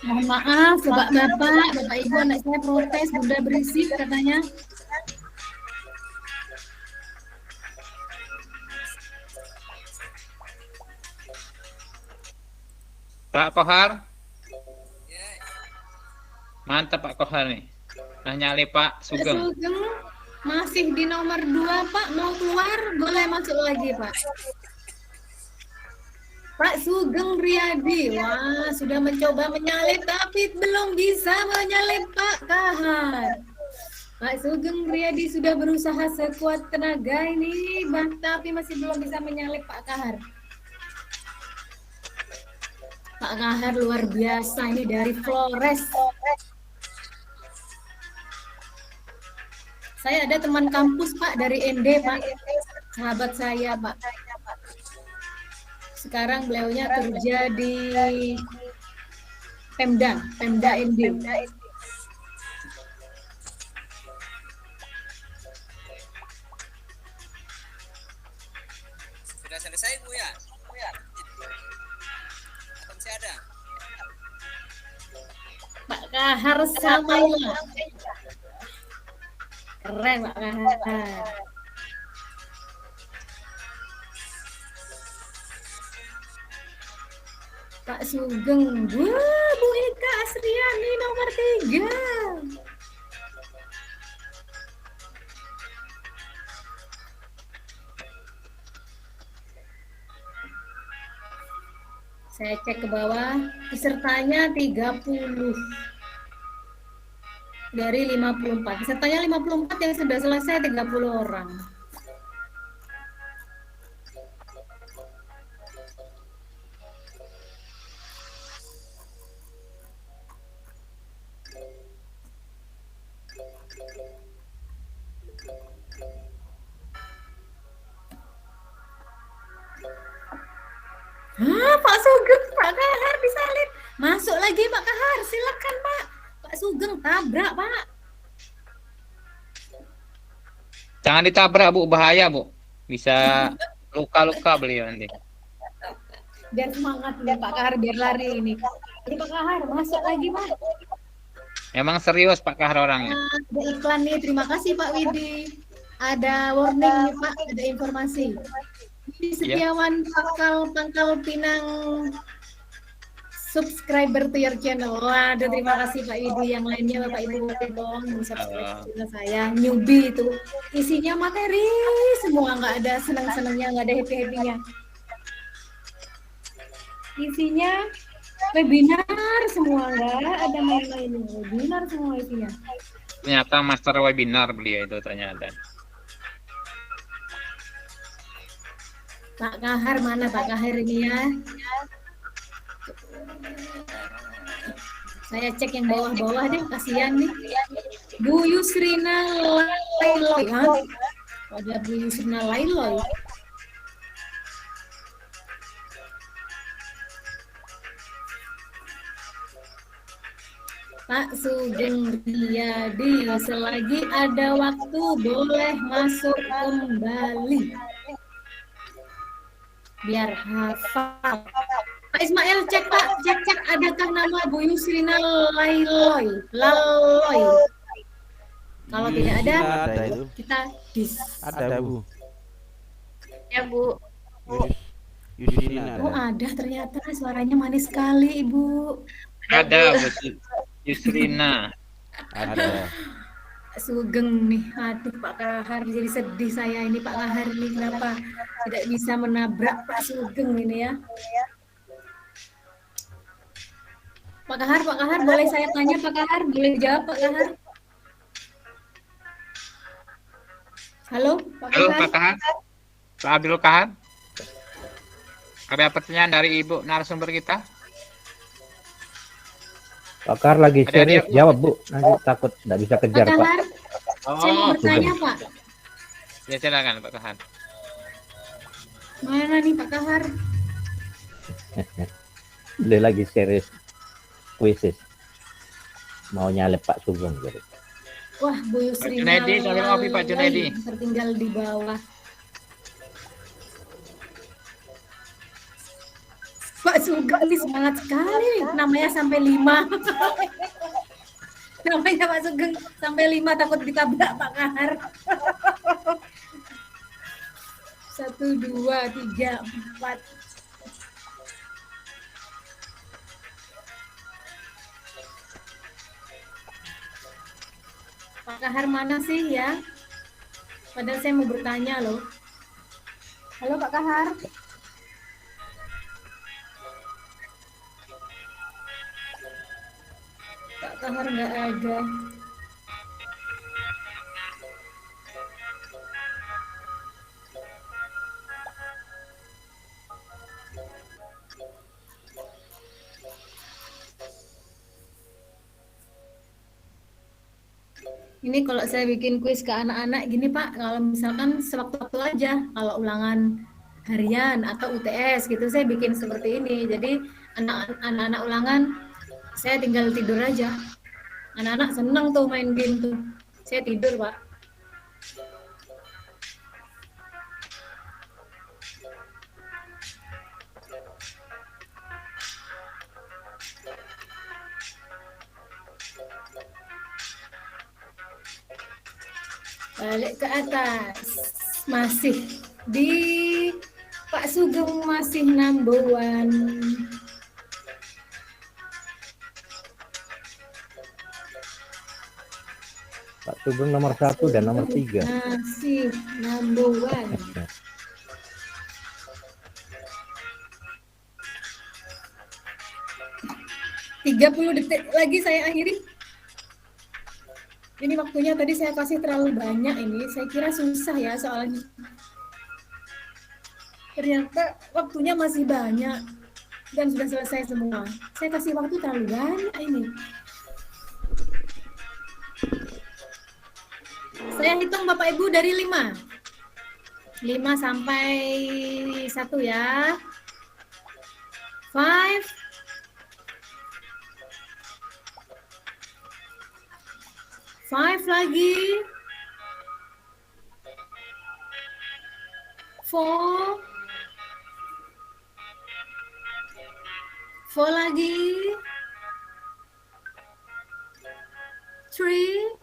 Mohon maaf, Bapak Ibu anak saya protes, Bunda berisik katanya. Pak Kohar. Mantap Pak Kohar nih. Nah nyali Pak Sugeng. Sugeng masih di nomor 2 Pak, mau keluar boleh masuk lagi Pak. Pak Sugeng Riyadi, wah sudah mencoba menyalip tapi belum bisa menyalip Pak Kahar. Pak Sugeng Riyadi sudah berusaha sekuat tenaga ini, tapi masih belum bisa menyalip Pak Kahar. Pak Kahar luar biasa ini dari Flores. Saya ada teman kampus Pak dari ND Pak, sahabat saya Pak. Sekarang beliaunya kerja di Pemda ND. Sudah selesai Bu ya? Atau masih ada? Pak Kahar Samaya. Keren Pak Kahar. Pak Sugeng, wah Bu Ika Asriani nomor 3. Saya cek ke bawah, pesertanya 30 dari 54. Pesertanya 54 yang sudah selesai 30 orang. Pak Pak Kahar disalib. Masuk lagi Pak Kahar, silakan Pak. Pak Sugeng tabrak Pak. Jangan ditabrak Bu, bahaya Bu. Bisa luka-luka beliau nanti. Biar semangat nih Pak Kahar, biar lari ini. Jadi Pak Kahar masuk lagi Pak. Emang serius Pak Kahar orangnya. Ada iklan nih, terima kasih Pak Widi. Ada warning nih Pak, ada informasi. Widi Setiawan Pangkal Pinang subscriber to your channel. Waduh, terima kasih Pak Widi. Yang lainnya Bapak Ibu tolong subscribe channel saya. Newbie itu isinya materi semua, nggak ada senang-senangnya, nggak ada happy-happynya. Isinya webinar semua, nggak ada main-main. Webinar semua isinya. Ternyata master webinar beliau itu ternyata. Pak Kahar mana Pak Kahar ini ya? Saya cek yang bawah-bawah deh, kasihan nih. Bu Yusrina Lailoy, ada Bu Yusrina Lailoy. Pak Sugeng Riyadi, selagi ada waktu boleh masuk kembali. Biar hafal. Pak Ismail cek Pak, cek adakah nama Bu Yusrina Lailoy? Kalau tidak ada itu. kita Ada Bu. Ya Bu. Yusrina Oh ada, ternyata suaranya manis sekali Ibu. Ada Bu Yusrina. Ada. Sugeng nih, aduh Pak Kahar, jadi sedih saya ini Pak Kahar ini kenapa tidak bisa menabrak Pak Sugeng ini ya. Pak Kahar boleh saya tanya Pak Kahar, boleh jawab Pak Kahar? Halo Pak Kahar. Halo Pak Kahar. Pak Abdul Kahar. Ada pertanyaan dari Ibu narasumber kita? Pak Kahar lagi Ada serius, dia, Bu. jawab Bu. Nanti takut nggak bisa kejar Pak Pak. Kahar, saya mau bertanya Pak. Ya silakan Pak Kahar. Mana nih Pak Kahar? Dia lagi serius kuisis. Mau nyalip Pak Sugeng gitu. Wah, Bu Yusrina Junaidi, sambil ngopi, Pak Junaidi. tertinggal di bawah. Pak Sugeng ini semangat sekali, namanya sampai 5. Namanya Pak Sugeng sampai 5 takut ditabrak Pak Kahar. 1, 2, 3, 4. Pak Kahar mana sih ya? Padahal saya mau bertanya loh. Halo Pak Kahar. Pak Kahar nggak ada. Ini kalau saya bikin kuis ke anak-anak gini Pak, kalau misalkan sewaktu-waktu aja, kalau ulangan harian atau UTS gitu, saya bikin seperti ini. Jadi anak-anak ulangan, saya tinggal tidur aja. Anak-anak senang tuh main game tuh. Saya tidur Pak. Balik ke atas, masih di Pak Sugeng masih number 1. Pak Sugeng nomor 1 dan nomor 3. Masih number 1. detik lagi saya akhiri. Ini waktunya tadi saya kasih terlalu banyak ini. Saya kira susah ya soalnya. Ternyata waktunya masih banyak dan sudah selesai semua. Saya kasih waktu terlalu banyak ini. Saya hitung Bapak Ibu dari 5. 5 sampai 1 ya. 5, 5 lagi, 4, 4 lagi, 3,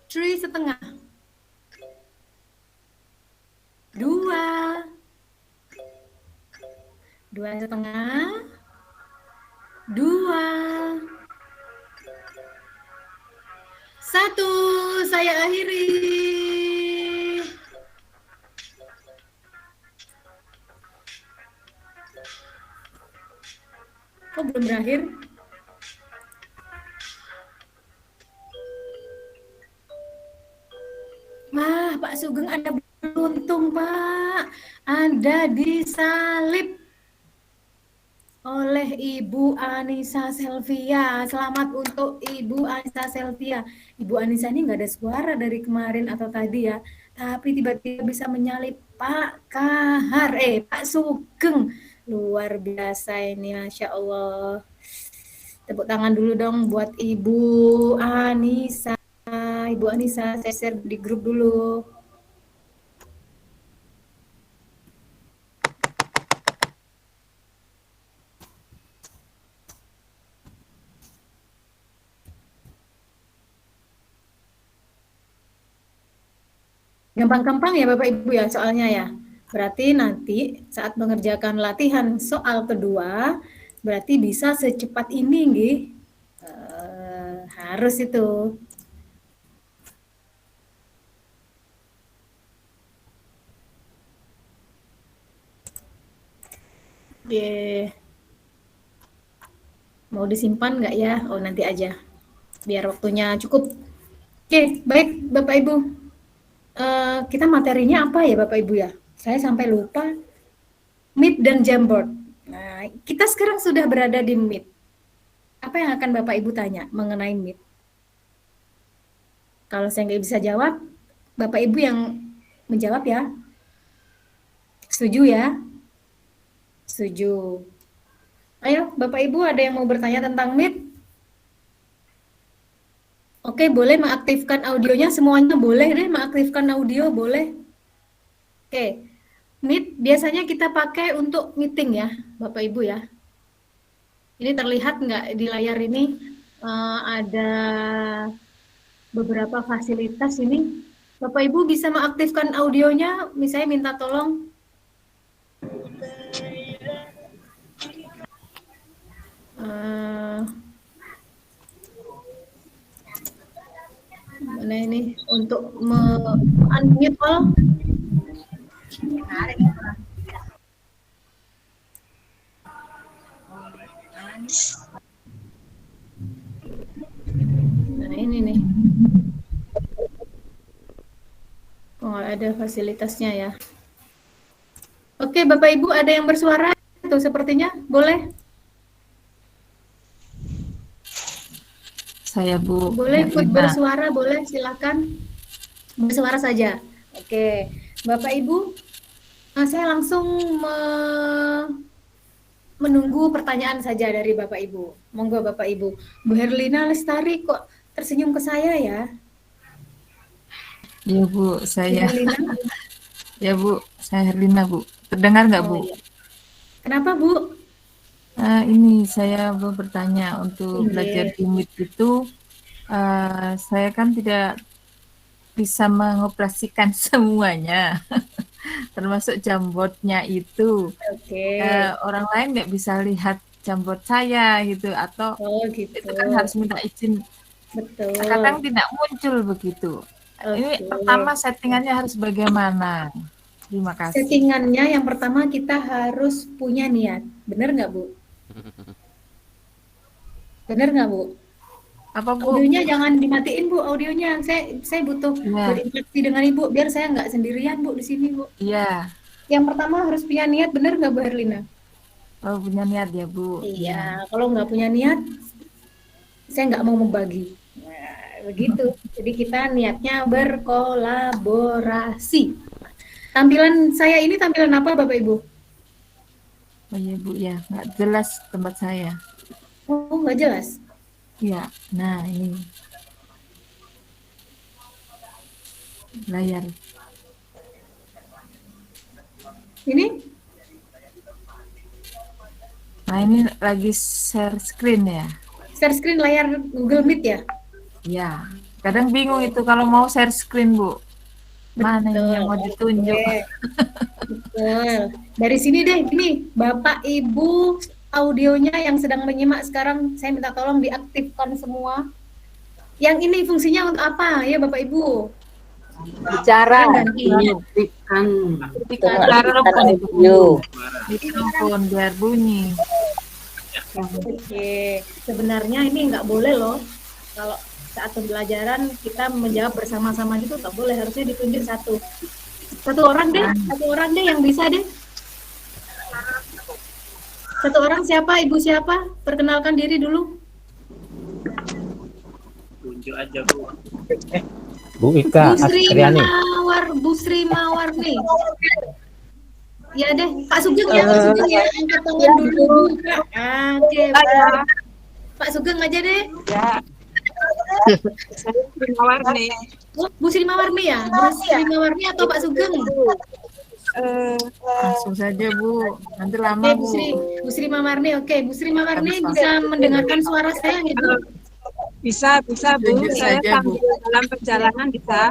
3 setengah, 2, 2 setengah, 2, 1, saya akhiri. Kok belum berakhir? Wah, Pak Sugeng Anda beruntung, Pak. Anda disalib oleh Ibu Anissa Selvia. Selamat untuk Ibu Anissa Selvia. Ibu Anissa ini nggak ada suara dari kemarin atau tadi ya, tapi tiba-tiba bisa menyalip Pak Kahar, Pak Sugeng. Luar biasa ini, Masya Allah. Tepuk tangan dulu dong buat Ibu Anissa. Ibu Anissa, saya share di grup dulu. Gampang-gampang ya Bapak Ibu ya soalnya ya. Berarti nanti saat mengerjakan latihan soal kedua, berarti bisa secepat ini nggih. Harus itu. Mau disimpan nggak ya? Oh nanti aja, biar waktunya cukup. Oke, baik Bapak Ibu. Kita materinya apa ya Bapak Ibu ya? Saya sampai lupa. Meet dan Jamboard. Nah, kita sekarang sudah berada di Meet. Apa yang akan Bapak Ibu tanya mengenai Meet? Kalau saya nggak bisa jawab, Bapak Ibu yang menjawab ya. Setuju ya? Setuju. Ayo, Bapak Ibu ada yang mau bertanya tentang Meet? Oke, boleh mengaktifkan audionya, semuanya boleh deh mengaktifkan audio, boleh. Oke, Meet biasanya kita pakai untuk meeting ya, Bapak Ibu ya. Ini terlihat nggak di layar ini ada beberapa fasilitas ini. Bapak Ibu bisa mengaktifkan audionya, misalnya minta tolong. Mana ini untuk unmute all? Nah ini nih. Oh ada fasilitasnya ya. Oke Bapak Ibu ada yang bersuara tuh sepertinya boleh. Saya Bu. Boleh ikut bersuara, boleh silakan. Bersuara saja. Oke, Bapak Ibu, saya langsung menunggu pertanyaan saja dari Bapak Ibu. Monggo Bapak Ibu. Bu Herlina Lestari kok tersenyum ke saya ya? Ya Bu, saya. Ya Bu, saya Herlina Bu. Terdengar nggak Bu? Iya. Kenapa Bu? Ini saya mau bertanya untuk belajar di Meet itu, saya kan tidak bisa mengoperasikan semuanya, termasuk Jamboardnya itu. Orang lain nggak bisa lihat Jamboard saya gitu, atau gitu. itu kan harus minta izin. Betul. Kadang tidak muncul begitu. Ini pertama settingannya harus bagaimana? Terima kasih. Settingannya yang pertama kita harus punya niat, benar nggak Bu? Benar nggak Bu? Apa Bu? Audionya jangan dimatiin Bu, audionya. Saya butuh berinteraksi dengan Ibu, biar saya nggak sendirian Bu di sini Bu. Iya. Yang pertama harus punya niat, benar nggak Bu Herlina? Oh punya niat ya Bu. Iya, kalau nggak punya niat, saya nggak mau membagi. Nah, begitu. Jadi kita niatnya berkolaborasi. Tampilan saya ini tampilan apa Bapak Ibu? Oh iya Bu ya, nggak jelas tempat saya. Oh, nggak jelas. Ya, nah ini layar. Ini? Nah ini lagi share screen ya. Share screen layar Google Meet ya? Ya, kadang bingung itu kalau mau share screen Bu. Mana Betul. yang mau ditunjuk? Oke. Betul. Dari sini deh, gini, Bapak Ibu audionya yang sedang menyimak sekarang, saya minta tolong diaktifkan semua. Yang ini fungsinya untuk apa ya Bapak Ibu? Bicara. Aktifkan. Mikrofon biar bunyi. Oke, sebenarnya ini nggak boleh loh. Kalau saat pembelajaran kita menjawab bersama-sama gitu nggak boleh, harusnya ditunjuk satu orang deh yang bisa deh. Satu orang siapa? Ibu siapa? Perkenalkan diri dulu. Tunjuk aja Bu. Bu Ika Astriani. Bu Sri Mawarni. Ya deh, Pak Sugeng ya, Pak Sugeng ya, angkat tangan dulu Bu. Oke, Pak Sugeng aja deh. Ya. Sri Mawarni. Oh, Bu Sri Mawarni ya? Bu Sri Mawarni atau Pak Sugeng? Langsung saja Bu, nanti lama Bu. Bu Sri Mawarni, oke. Bu Sri Mawarni bisa mendengarkan suara saya nggak Bu? Bisa Bu. Tunjuk Saya saja, Bu. sambil dalam perjalanan bisa.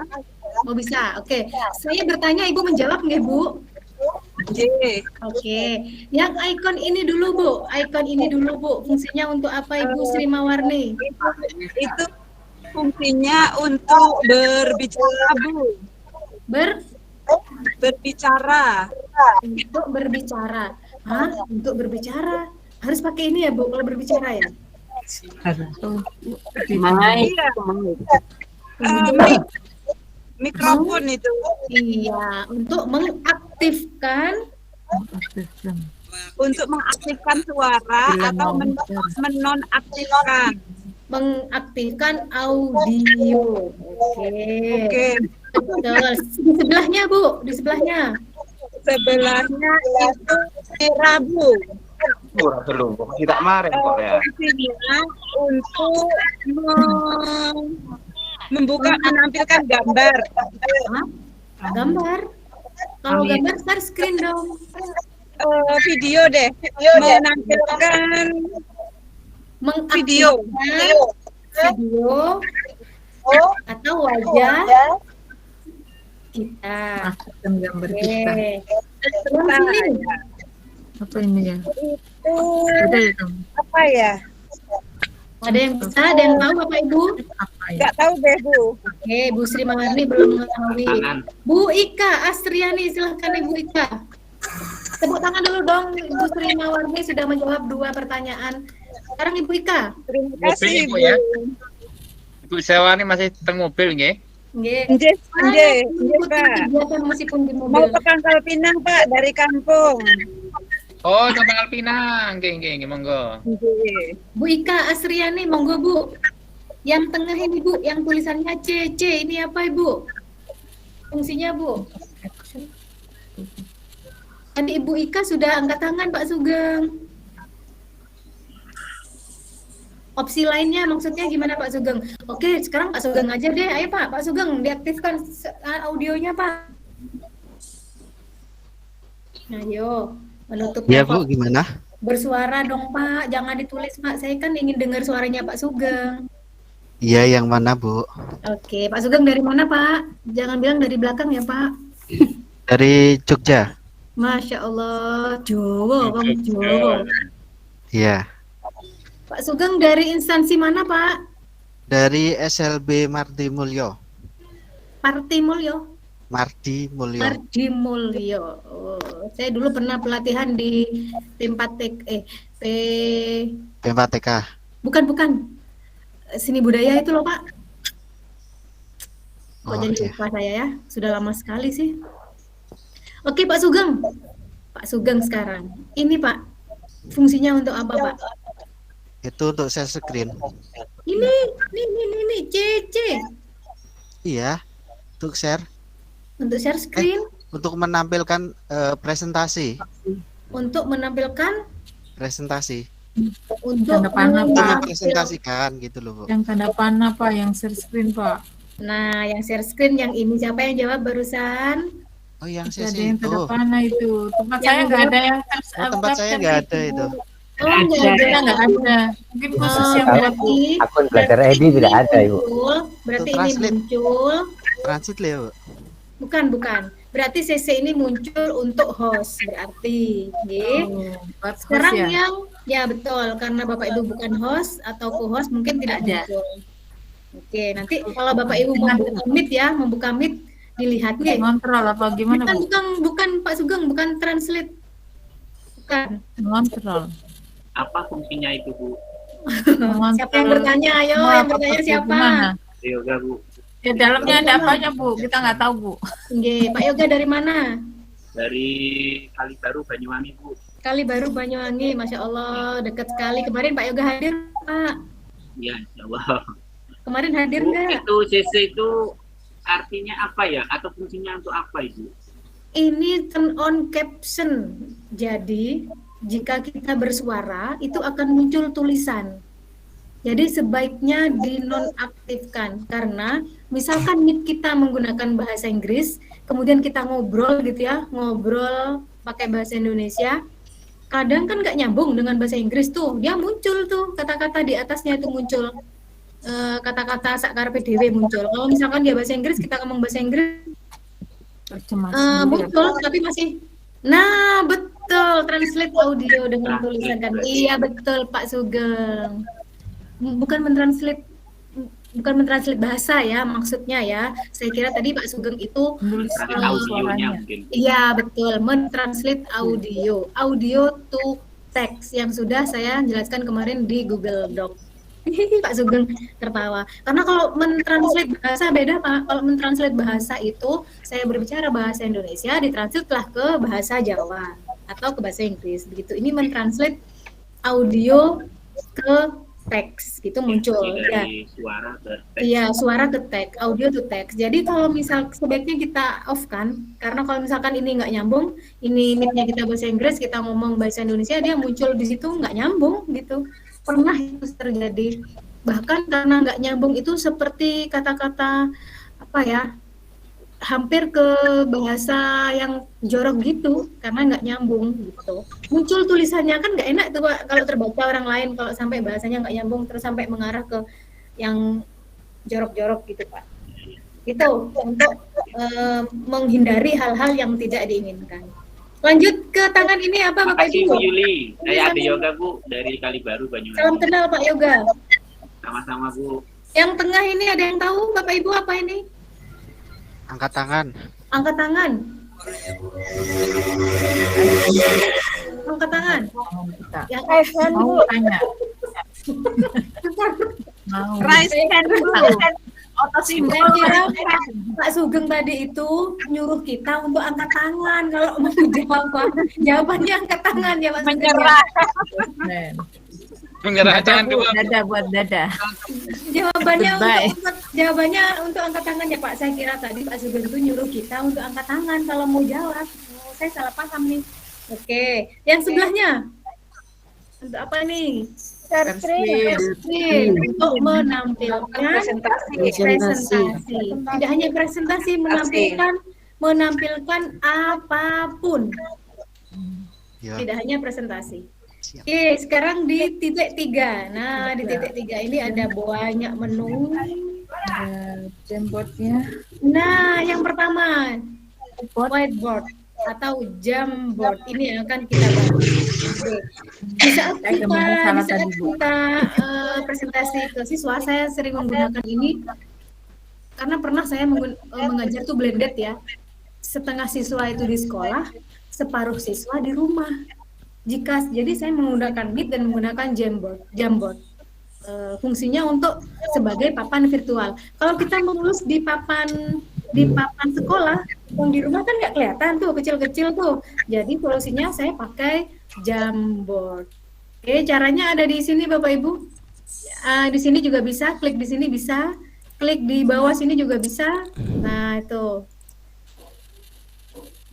Oh bisa, oke. Saya bertanya, Ibu menjawab nggak Bu? Oke. Yang ikon ini dulu Bu, fungsinya untuk apa Ibu Sri Mawarni? Itu fungsinya untuk berbicara Bu. Berbicara. Untuk berbicara. Hah? Untuk berbicara. Harus pakai ini ya Bu, kalau berbicara ya? Iya. Mikrofon itu. Iya, untuk mengaktifkan suara atau menonaktifkan. Mengaktifkan audio. Oke. Betul. Di sebelahnya Bu, di sebelahnya. Sebelahnya itu merah Bu. Murah belum, tidak kemarin kok ya. Fungsinya untuk menampilkan gambar. Gambar? Kalau gambar share screen dong. Video deh. Menampilkan video atau wajah kita. Masukkan gambar kita. Terus ini. Apa ini ya? Itu Ada ya Kang? apa ya? Ada yang bisa, ada yang tahu Bapak Ibu? Nggak tahu deh Bu. Oke, Bu Sri Mawarni belum mengetahui. Bu Ika Astriani, silahkan Ibu Ika. Tepuk tangan dulu dong, Bu Sri Mawarni sudah menjawab 2 pertanyaan. Sekarang Ibu Ika. Terima kasih Bu. Ya. Ibu Sewani masih teng mobil nggih? Nggih, Pak. Meskipun di mobil. Mau ke Pangkal Pinang Pak dari kampung. Oh, ke Pangkal Pinang. Nggih, monggo. Bu Ika Asriani, monggo Bu. Yang tengah ini Bu, yang tulisannya CC, ini apa Ibu? Fungsinya Bu? Tadi Ibu Ika sudah angkat tangan Pak Sugeng. Opsi lainnya maksudnya gimana Pak Sugeng? Oke, sekarang Pak Sugeng aja deh. Ayo Pak Sugeng diaktifkan audionya Pak. Nah, yo, menutup. Ya Bu, gimana? Bersuara dong Pak, jangan ditulis Pak. Saya kan ingin dengar suaranya Pak Sugeng. Iya, yang mana Bu? Oke, Pak Sugeng dari mana Pak? Jangan bilang dari belakang ya Pak. Dari Jogja. Masya Allah, Jawa, kamu Jawa. Iya. Pak Sugeng dari instansi mana Pak? Dari SLB Mardi Mulyo. Parti Mulyo. Mardi Mulyo. Mardi Mulyo. Oh, saya dulu pernah pelatihan di P4TK. Bukan. Seni budaya itu loh Pak. Kok Oh, jadi iya. lupa saya ya? Sudah lama sekali sih. Oke Pak Sugeng. Pak Sugeng sekarang. Ini Pak, fungsinya untuk apa Pak? Itu untuk share screen. Ini, CC. Iya, untuk share. Untuk share screen. untuk menampilkan presentasi. Untuk menampilkan Presentasi. untuk Tanda panah, Pak. Mempresentasikan gitu loh, Bu. Yang tanda panah, Pak, yang share screen, Pak. Nah, yang share screen yang ini siapa yang jawab barusan? Oh, yang Ada CC yang itu. tanda panah itu. Tempat Yang saya nggak ada jawab- yang Oh, tempat saya nggak ada itu. Oh, nggak ada. Kita nggak ada. Mungkin khusus yang buat Berarti Akun belajar ID tidak ada, Ibu. berarti Untuk ini translate. muncul. Transit lah, Bu. Bukan. Berarti CC ini muncul untuk host berarti. Nggih. buat host Sekarang ya. yang ya betul karena Bapak Ibu bukan host atau co-host mungkin tidak Ada. muncul. Oke, nanti kalau Bapak Ibu membuka Meet dilihat nih. Ngontrol apa gimana, Bu? Bukan Pak Sugeng, bukan translate. Bukan. Ngontrol. Apa fungsinya itu, Bu? Siapa yang bertanya? Ayo, yang bertanya siapa? Yoga, Bu. Ya dalamnya ada apanya, Bu? Kita nggak tahu, Bu. Nggih, Pak Yoga dari mana? Dari Kali Baru Banyuwangi, Bu. Kali Baru Banyuwangi, Masya Allah, dekat sekali. Kemarin Pak Yoga hadir, Pak. Iya, insya Allah. Kemarin hadir Bu, nggak? itu CC itu artinya apa ya? Atau fungsinya untuk apa, Ibu? Ini turn on caption. Jadi, jika kita bersuara, itu akan muncul tulisan. Jadi sebaiknya dinonaktifkan karena misalkan Meet kita menggunakan bahasa Inggris, kemudian kita ngobrol gitu ya, ngobrol pakai bahasa Indonesia, kadang kan nggak nyambung dengan bahasa Inggris tuh, dia muncul tuh kata-kata di atasnya itu muncul. Kata-kata sakar PDW muncul. Kalau misalkan dia bahasa Inggris, kita ngomong bahasa Inggris, muncul tapi masih. Nah betul, translate audio dengan tulisan kan. Iya betul Pak Sugeng. Bukan mentranslate bahasa ya maksudnya ya. Saya kira tadi Pak Sugeng itu audionya mungkin. Iya betul, mentranslate audio to text yang sudah saya jelaskan kemarin di Google Doc. Pak Sugeng tertawa. Karena kalau mentranslate bahasa beda Pak. Kalau mentranslate bahasa itu saya berbicara bahasa Indonesia ditranslate lah ke bahasa Jawa atau ke bahasa Inggris begitu. Ini mentranslate audio ke teks gitu muncul ya. Suara ke teks. Iya, suara ke teks, audio to teks. Jadi kalau misal sebaiknya kita off kan, karena kalau misalkan ini nggak nyambung, ini Meet-nya kita bahasa Inggris, kita ngomong bahasa Indonesia, dia muncul di situ nggak nyambung gitu. Pernah itu terjadi. Bahkan karena nggak nyambung itu seperti kata-kata apa ya, hampir ke bahasa yang jorok gitu karena nggak nyambung gitu. Muncul tulisannya kan nggak enak tuh Pak kalau terbaca orang lain kalau sampai bahasanya nggak nyambung terus sampai mengarah ke yang jorok-jorok gitu Pak. Itu untuk menghindari hal-hal yang tidak diinginkan. Lanjut ke tangan ini apa Bapak Makasih Ibu? Bu Yuli. Saya Ade Yoga Bu dari Kali Baru Banyuwangi. Salam kenal Pak Yoga. Sama-sama Bu. Yang tengah ini ada yang tahu Bapak Ibu apa ini? Angkat tangan. Angkat tangan. Angkat tangan. Yang Mau tanya. Mau. Raise hand dulu. Saya kira Pak Sugeng tadi itu nyuruh kita untuk angkat tangan kalau mau jawab. Jawabannya angkat tangan ya Pak Sugeng. Menyerah. Menyerah Dada, jangan Bu, dua. dada buat dada. Jawabannya untuk angkat tangan ya Pak. Saya kira tadi Pak Sugeng itu nyuruh kita untuk angkat tangan kalau mau jawab. Oh, saya salah paham nih. Oke, yang sebelahnya untuk apa nih? Share screen untuk menampilkan presentasi. Tidak hanya presentasi, menampilkan apapun. Ya. Tidak hanya presentasi. Oke, sekarang di titik 3. Nah, di titik 3 ini ada banyak menu. Ada Jamboardnya. Nah, yang pertama whiteboard atau Jamboard ini yang akan kita bahas. Oke. Di saat kita presentasi ke siswa, saya sering menggunakan ini karena pernah saya mengajar tuh blended ya. Setengah siswa itu di sekolah, separuh siswa di rumah. Jadi saya menggunakan Meet dan menggunakan Jamboard. Fungsinya untuk sebagai papan virtual. Kalau kita menulis di papan sekolah, yang di rumah kan nggak kelihatan tuh kecil-kecil tuh. Jadi solusinya saya pakai Jamboard. Oke, caranya ada di sini Bapak Ibu. Di sini juga bisa, klik di sini bisa, klik di bawah sini juga bisa. Nah itu.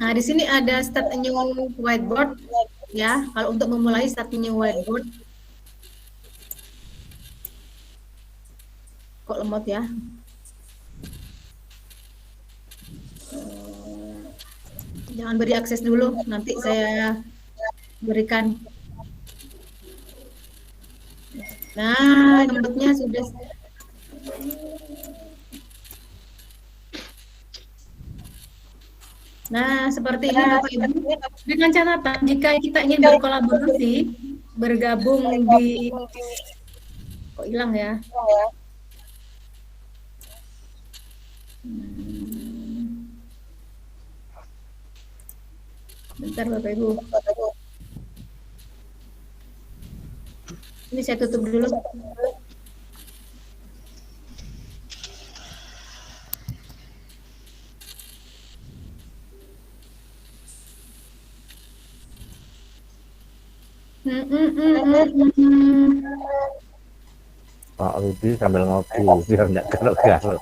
Nah, di sini ada start a new whiteboard ya. Kalau untuk memulai start a new whiteboard. Kok lemot ya? Jangan beri akses dulu, nanti saya berikan. Nah, lemotnya sudah. Nah, seperti ini Bapak Ibu. Dengan catatan jika kita ingin berkolaborasi, bergabung di kok hilang ya? Bentar Bapak Ibu. Ini saya tutup dulu. Pak Rudi sambil ngopi biar nggak galau-galau.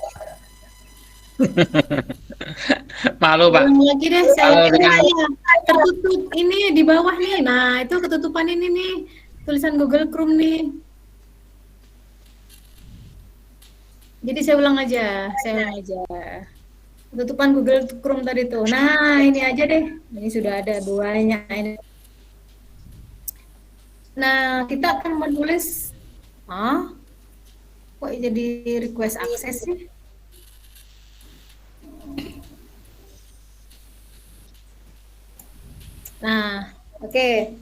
Malu Pak. Ulang lagi deh, saya Kalau dengan tertutup ini di bawah nih. Nah, itu ketutupan ini nih, tulisan Google Chrome nih. Jadi saya ulang aja. Ketutupan Google Chrome tadi tuh. Nah, ini aja deh. Ini sudah ada banyak ini. Nah, kita akan menulis, kok jadi request akses sih? Nah, oke.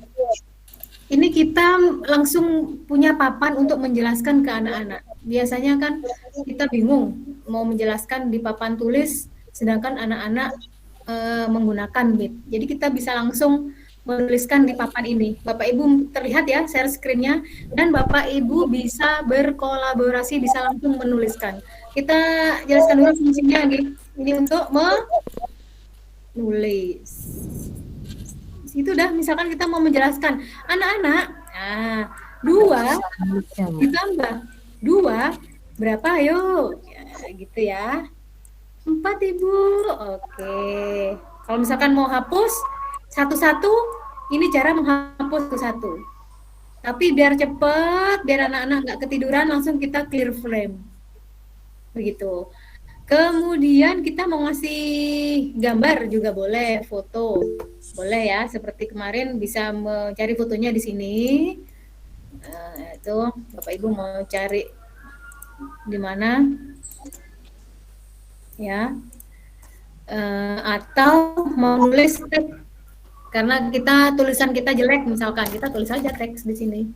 Ini kita langsung punya papan untuk menjelaskan ke anak-anak. Biasanya kan kita bingung mau menjelaskan di papan tulis, sedangkan anak-anak menggunakan Meet. Jadi kita bisa langsung menuliskan di papan ini. Bapak Ibu terlihat ya share screen-nya, dan Bapak Ibu bisa berkolaborasi, bisa langsung menuliskan. Kita jelaskan dulu fungsinya nih. Ini untuk menulis. Itu udah, misalkan kita mau menjelaskan anak-anak, nah 2 ditambah 2 berapa, ayo ya, gitu ya, 4 Ibu. Oke, kalau misalkan mau hapus satu-satu, ini cara menghapus satu, tapi biar cepet, biar anak-anak nggak ketiduran, langsung kita clear frame begitu. Kemudian kita mau ngasih gambar juga boleh, foto boleh ya, seperti kemarin bisa mencari fotonya di sini. Itu Bapak Ibu mau cari di mana ya, atau mau nulis teks, karena tulisan kita jelek, misalkan kita tulis aja teks di sini.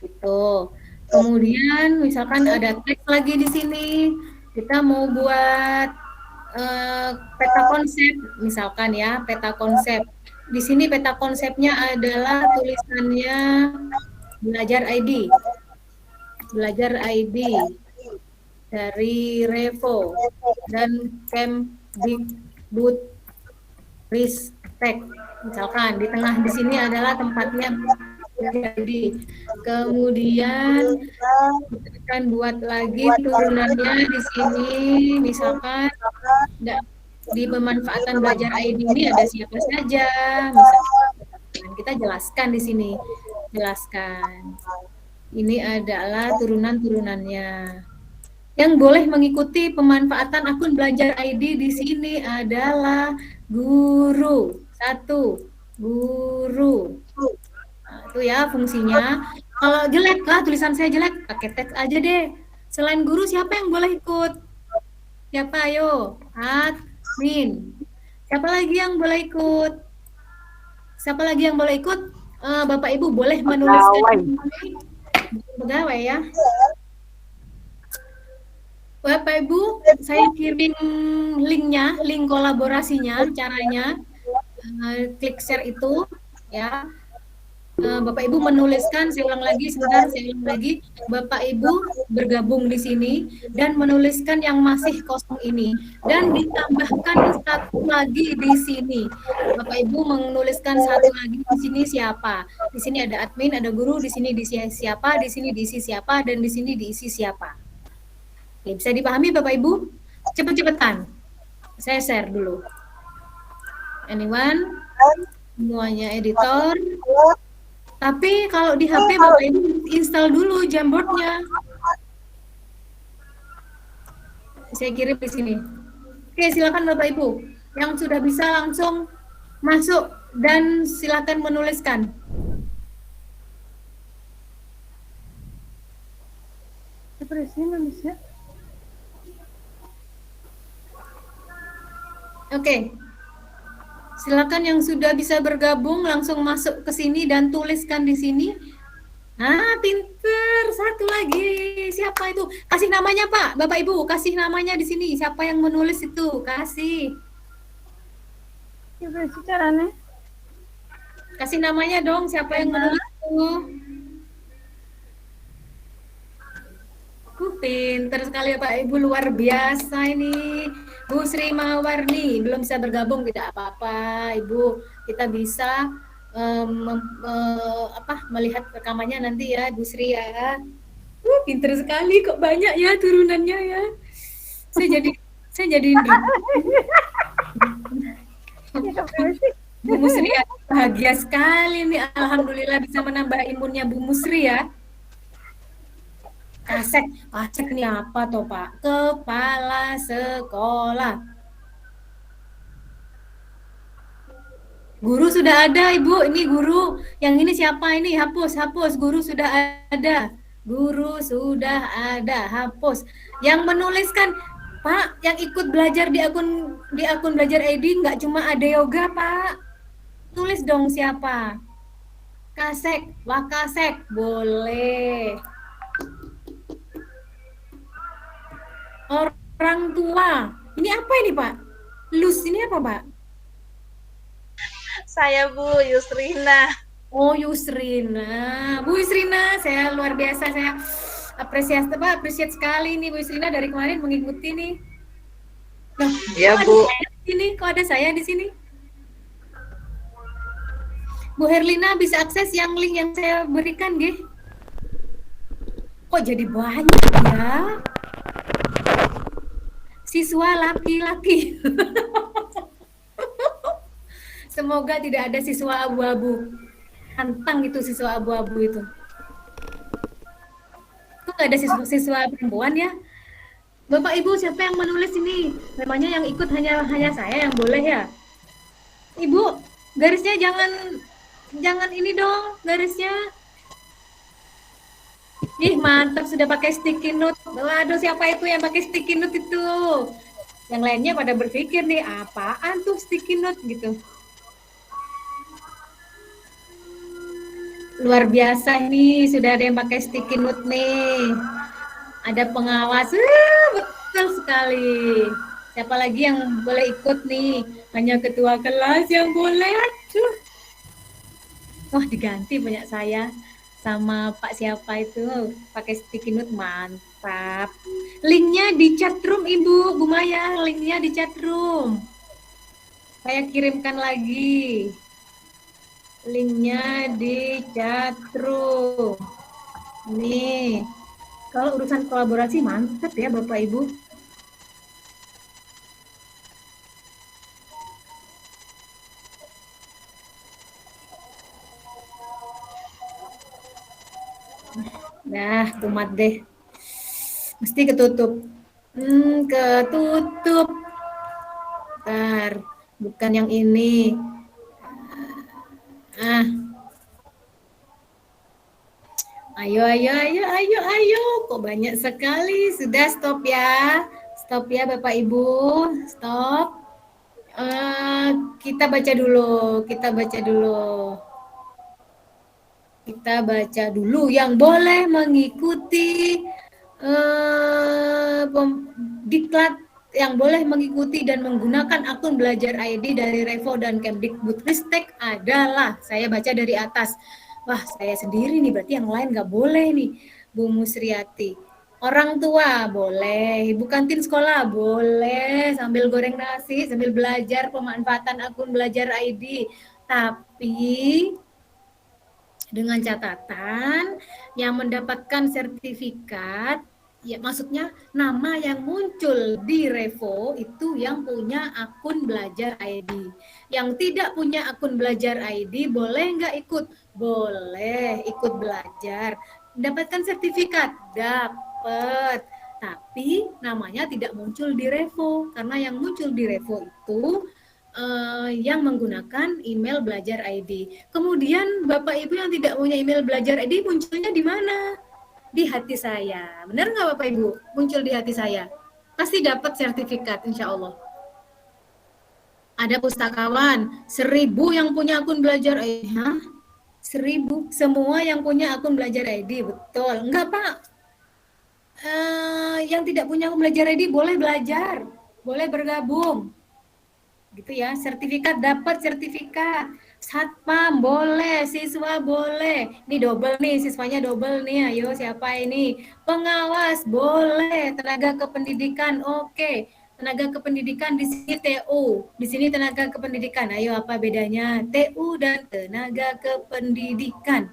Gitu. Kemudian misalkan ada teks lagi di sini. Kita mau buat peta konsep, misalkan ya, peta konsep. Di sini peta konsepnya adalah tulisannya Belajar ID. Belajar ID dari Revo dan Kemdikbudristek. Misalkan di tengah di sini adalah tempatnya ID. Kemudian kita akan buat lagi turunannya di sini, misalkan di pemanfaatan belajar ID ini ada siapa saja, misalkan kita jelaskan di sini, ini adalah turunan-turunannya. Yang boleh mengikuti pemanfaatan akun belajar ID di sini adalah guru. 1, guru. Nah, itu ya fungsinya. Kalau jelek lah, tulisan saya jelek, pakai teks aja deh. Selain guru, siapa yang boleh ikut? Siapa, ayo? Admin. Siapa lagi yang boleh ikut? Bapak Ibu boleh menuliskan pegawai ya. Bapak Ibu, saya kirim linknya, link kolaborasinya, caranya. Klik share itu ya. Bapak Ibu menuliskan, saya ulang lagi, Bapak Ibu bergabung di sini dan menuliskan yang masih kosong ini, dan ditambahkan satu lagi di sini. Bapak Ibu menuliskan satu lagi di sini siapa. Di sini ada admin, ada guru, di sini diisi siapa, di sini diisi siapa, dan di sini diisi siapa. Oke, bisa dipahami Bapak Ibu? Cepet-cepetan. Saya share dulu. Anyone? Semuanya editor. Tapi kalau di HP Bapak Ibu install dulu Jamboardnya. Saya kirim di sini. Oke, silakan Bapak Ibu. Yang sudah bisa langsung masuk dan silakan menuliskan. Oke. Silakan yang sudah bisa bergabung langsung masuk ke sini dan tuliskan di sini. Ah, pinter. Satu lagi. Siapa itu? Kasih namanya, Pak. Bapak Ibu, kasih namanya di sini. Siapa yang menulis itu? Kasih. Caranya. Kasih namanya dong, siapa yang menulis itu? Pinter sekali ya Pak Ibu, luar biasa ini. Bu Sri Mawarni belum bisa bergabung, tidak apa-apa Ibu, kita bisa melihat rekamannya nanti ya Bu Sri ya. Pinter sekali, kok banyak ya turunannya ya. Saya jadi Bu Musri ya, bahagia sekali nih, alhamdulillah bisa menambah imunnya Bu Musri ya. Kasek ini apa toh Pak? Kepala sekolah. Guru sudah ada Ibu, ini guru. Yang ini siapa ini? Hapus. Guru sudah ada. Guru sudah ada, hapus. Yang menuliskan, Pak, yang ikut belajar di akun belajar ID nggak cuma ada yoga Pak. Tulis dong siapa? Kasek, Wakasek, boleh. Orang tua. Ini apa ini, Pak? Lus ini apa, Pak? Saya Bu Yusrina. Oh, Yusrina. Bu Yusrina, saya luar biasa, saya apresiasi sekali nih Bu Yusrina, dari kemarin mengikuti nih. Nah, ya Bu. Kok ada saya di sini? Bu Herlina bisa akses yang link yang saya berikan, nggih? Kok jadi banyak ya? Siswa laki-laki. Semoga tidak ada siswa abu-abu. Hantang itu siswa abu-abu itu. Kok nggak ada siswa perempuan ya? Bapak Ibu, siapa yang menulis ini? Namanya yang ikut hanya saya yang boleh ya? Ibu, garisnya jangan ini dong, garisnya. Ih, mantap, sudah pakai sticky note. Waduh, siapa itu yang pakai sticky note itu? Yang lainnya pada berpikir nih, apaan tuh sticky note gitu. Luar biasa nih, sudah ada yang pakai sticky note nih. Ada pengawas, betul sekali. Siapa lagi yang boleh ikut nih? Hanya ketua kelas yang boleh. Aduh. Wah, diganti banyak saya sama Pak siapa itu pakai sticky note, mantap. Linknya di chat room Ibu, Bu Maya, linknya di chat room. Saya kirimkan lagi. Linknya di chat room. Nih, kalau urusan kolaborasi mantap ya Bapak Ibu. Nah, kumat deh. Mesti ketutup. Ketutup. Bentar, bukan yang ini. Ayo. Kok banyak sekali. Sudah, stop ya. Stop ya Bapak Ibu. Stop. Kita baca dulu yang boleh mengikuti diklat, yang boleh mengikuti dan menggunakan akun belajar ID dari Revo dan Kemdikbudristek adalah, saya baca dari atas. Wah, saya sendiri nih, berarti yang lain nggak boleh nih, Bu Musriati. Orang tua boleh, ibu kantin sekolah boleh, sambil goreng nasi, sambil belajar pemanfaatan akun belajar ID. Tapi dengan catatan yang mendapatkan sertifikat Ya, maksudnya nama yang muncul di Revo itu yang punya akun Belajar ID. Yang tidak punya akun Belajar ID boleh nggak ikut? Boleh ikut belajar. Mendapatkan sertifikat? Dapat. Tapi namanya tidak muncul di Revo. Karena yang muncul di Revo itu yang menggunakan email Belajar ID. Kemudian Bapak Ibu yang tidak punya email Belajar ID munculnya di mana? Di hati saya. Benar nggak Bapak Ibu? Muncul di hati saya. Pasti dapat sertifikat insya Allah. Ada pustakawan, 1000 yang punya akun Belajar ID. Hah? 1000? Semua yang punya akun Belajar ID, betul. Enggak Pak. Yang tidak punya akun Belajar ID boleh belajar. Boleh bergabung. Gitu ya, sertifikat, dapat sertifikat. Satpam boleh, siswa boleh. Ini double nih, siswanya double nih. Ayo siapa ini? Pengawas boleh, tenaga kependidikan oke. Tenaga kependidikan di sini TU, di sini tenaga kependidikan. Ayo apa bedanya TU dan tenaga kependidikan?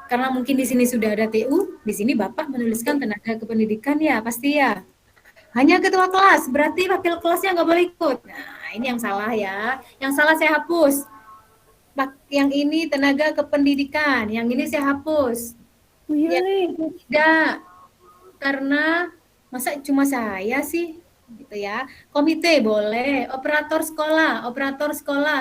Karena mungkin di sini sudah ada TU, di sini Bapak menuliskan tenaga kependidikan ya, pasti ya. Hanya ketua kelas, berarti wakil kelasnya nggak boleh ikut. Nah, ini yang salah ya. Yang salah saya hapus. Yang ini tenaga kependidikan, yang ini saya hapus. Yang tidak, karena masa cuma saya sih, gitu ya. Komite boleh, operator sekolah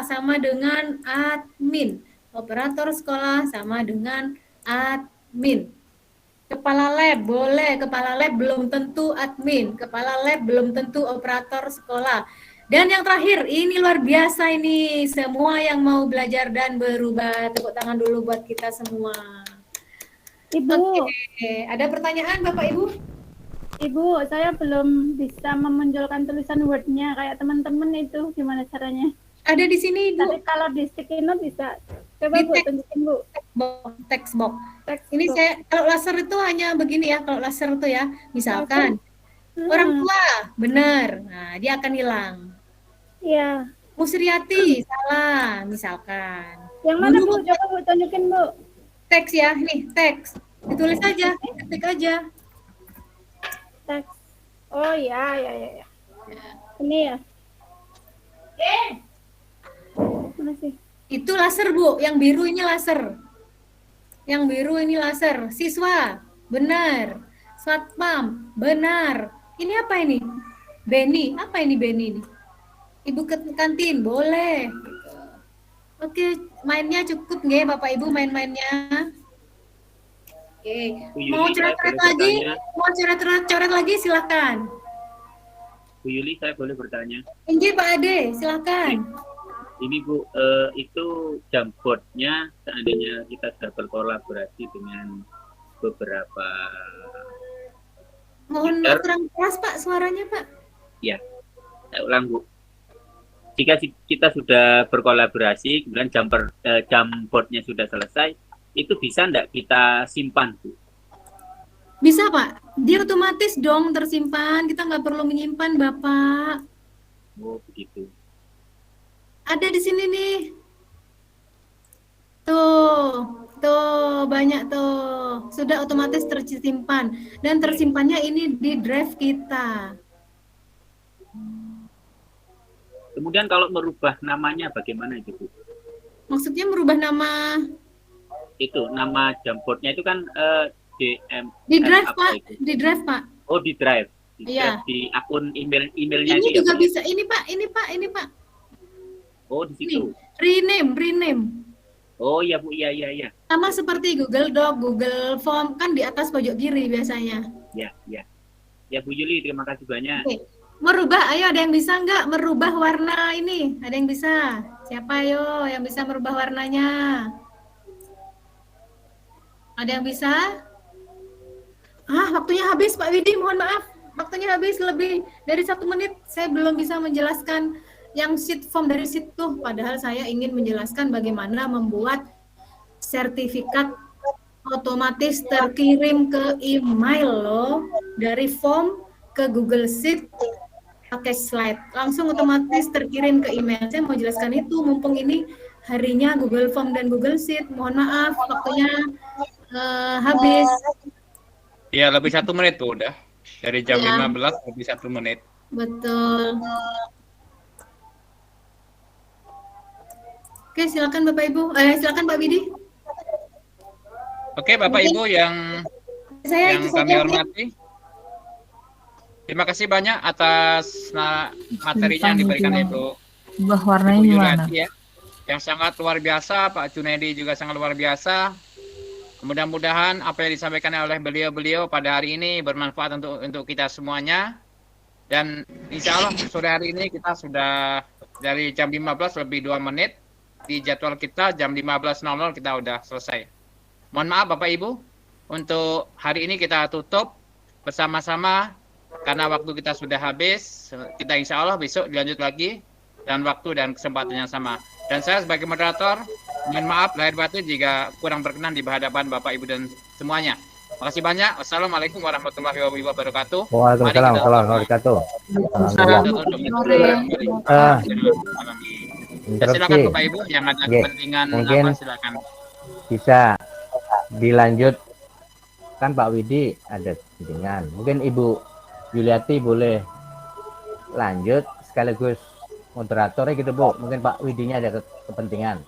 sama dengan admin. Operator sekolah sama dengan admin. Kepala lab boleh, kepala lab belum tentu admin, kepala lab belum tentu operator sekolah. Dan yang terakhir, ini luar biasa ini, semua yang mau belajar dan berubah, tepuk tangan dulu buat kita semua. Ibu. Oke, ada pertanyaan Bapak Ibu? Ibu, saya belum bisa memunculkan tulisan Word-nya kayak teman-teman itu, gimana caranya? Ada di sini, Ibu. Tapi kalau di sticky note bisa. Coba Bu, tunjukin Bu. Text box. Ini saya, kalau laser itu hanya begini ya, kalau laser itu ya, misalkan orang tua, benar, nah dia akan hilang. Iya. Musriati, salah, misalkan. Yang mana Bu? Coba Bu, tunjukin Bu. Teks ya, nih teks. Ditulis aja, ketik aja. Teks. Oh ya. Ini ya. Mana sih? Itu laser Bu, yang biru ini laser. Yang biru ini laser. Siswa, benar. Satpam, benar. Ini apa ini? Beni, apa ini Beni ini? Ibu ke kantin, boleh. Oke, mainnya cukup nggih Bapak Ibu main-mainnya. Oke, mau coret-coret lagi? Mau coret-coret lagi silakan. Bu Yuli, saya boleh bertanya? Nggih Pak Ade, silakan. Ini Bu, itu Jamboardnya seandainya kita sudah berkolaborasi dengan beberapa. Mohon kurang keras Pak suaranya Pak. Ya, saya ulang Bu. Jika kita sudah berkolaborasi, kemudian Jamboardnya sudah selesai, itu bisa enggak kita simpan Bu? Bisa Pak, dia otomatis dong tersimpan, kita nggak perlu menyimpan Bapak. Oh begitu. Ada di sini nih. Tuh banyak tuh. Sudah otomatis tersimpan. Dan tersimpannya ini di drive kita. Kemudian kalau merubah namanya bagaimana itu Bu? Maksudnya merubah nama? Itu, nama Jamboardnya itu kan DM. Di drive Pak, di drive Pak. Oh di drive. Iya. Di akun emailnya Ini itu juga ya, bisa. Ini Pak. Oh di situ. Rename. Oh iya Bu, iya. Sama seperti Google Doc, Google Form kan di atas pojok kiri biasanya. Ya. Ya Bu Yuli, terima kasih banyak. Oke. Merubah, ayo ada yang bisa nggak merubah warna ini? Ada yang bisa? Siapa ayo yang bisa merubah warnanya? Ada yang bisa? Waktunya habis Pak Widi, mohon maaf. Waktunya habis lebih dari 1 menit. Saya belum bisa menjelaskan yang sheet form dari situ. Padahal saya ingin menjelaskan bagaimana membuat sertifikat otomatis terkirim ke email loh. Dari form ke Google Sheet pakai slide. Langsung otomatis terkirim ke email. Saya mau jelaskan itu mumpung ini harinya Google Form dan Google Sheet. Mohon maaf waktunya habis. Ya, lebih 1 menit tuh udah. Dari jam Ya. 15 lebih 1 menit. Betul. Oke, silakan Bapak Ibu. Silakan Pak Widi. Oke, Bapak Mungkin Ibu yang Saya itu kami saja. hormati. Terima kasih banyak atas materinya yang diberikan Ibu Ubah warnanya Ibu gimana? Yuliati ya. Yang sangat luar biasa, Pak Junedi juga sangat luar biasa. Mudah-mudahan apa yang disampaikan oleh beliau-beliau pada hari ini bermanfaat untuk kita semuanya. Dan insya Allah sore hari ini kita sudah dari jam 15 lebih 2 menit. Di jadwal kita jam 15.00 kita udah selesai. Mohon maaf Bapak Ibu, untuk hari ini kita tutup bersama-sama karena waktu kita sudah habis. Kita insya Allah besok dilanjut lagi dan waktu dan kesempatan yang sama. Dan saya sebagai moderator, mohon maaf lahir batin jika kurang berkenan di hadapan Bapak Ibu dan semuanya. Makasih banyak. Wassalamualaikum warahmatullahi wabarakatuh. Waalaikumsalam warahmatullahi wabarakatuh. Ya, silakan Bapak Ibu yang ada kepentingan mungkin apa silakan. bisa dilanjut, kan Pak Widi ada kepentingan, mungkin Ibu Yuliati boleh lanjut sekaligus moderatornya gitu Bu, mungkin Pak Widinya ada kepentingan.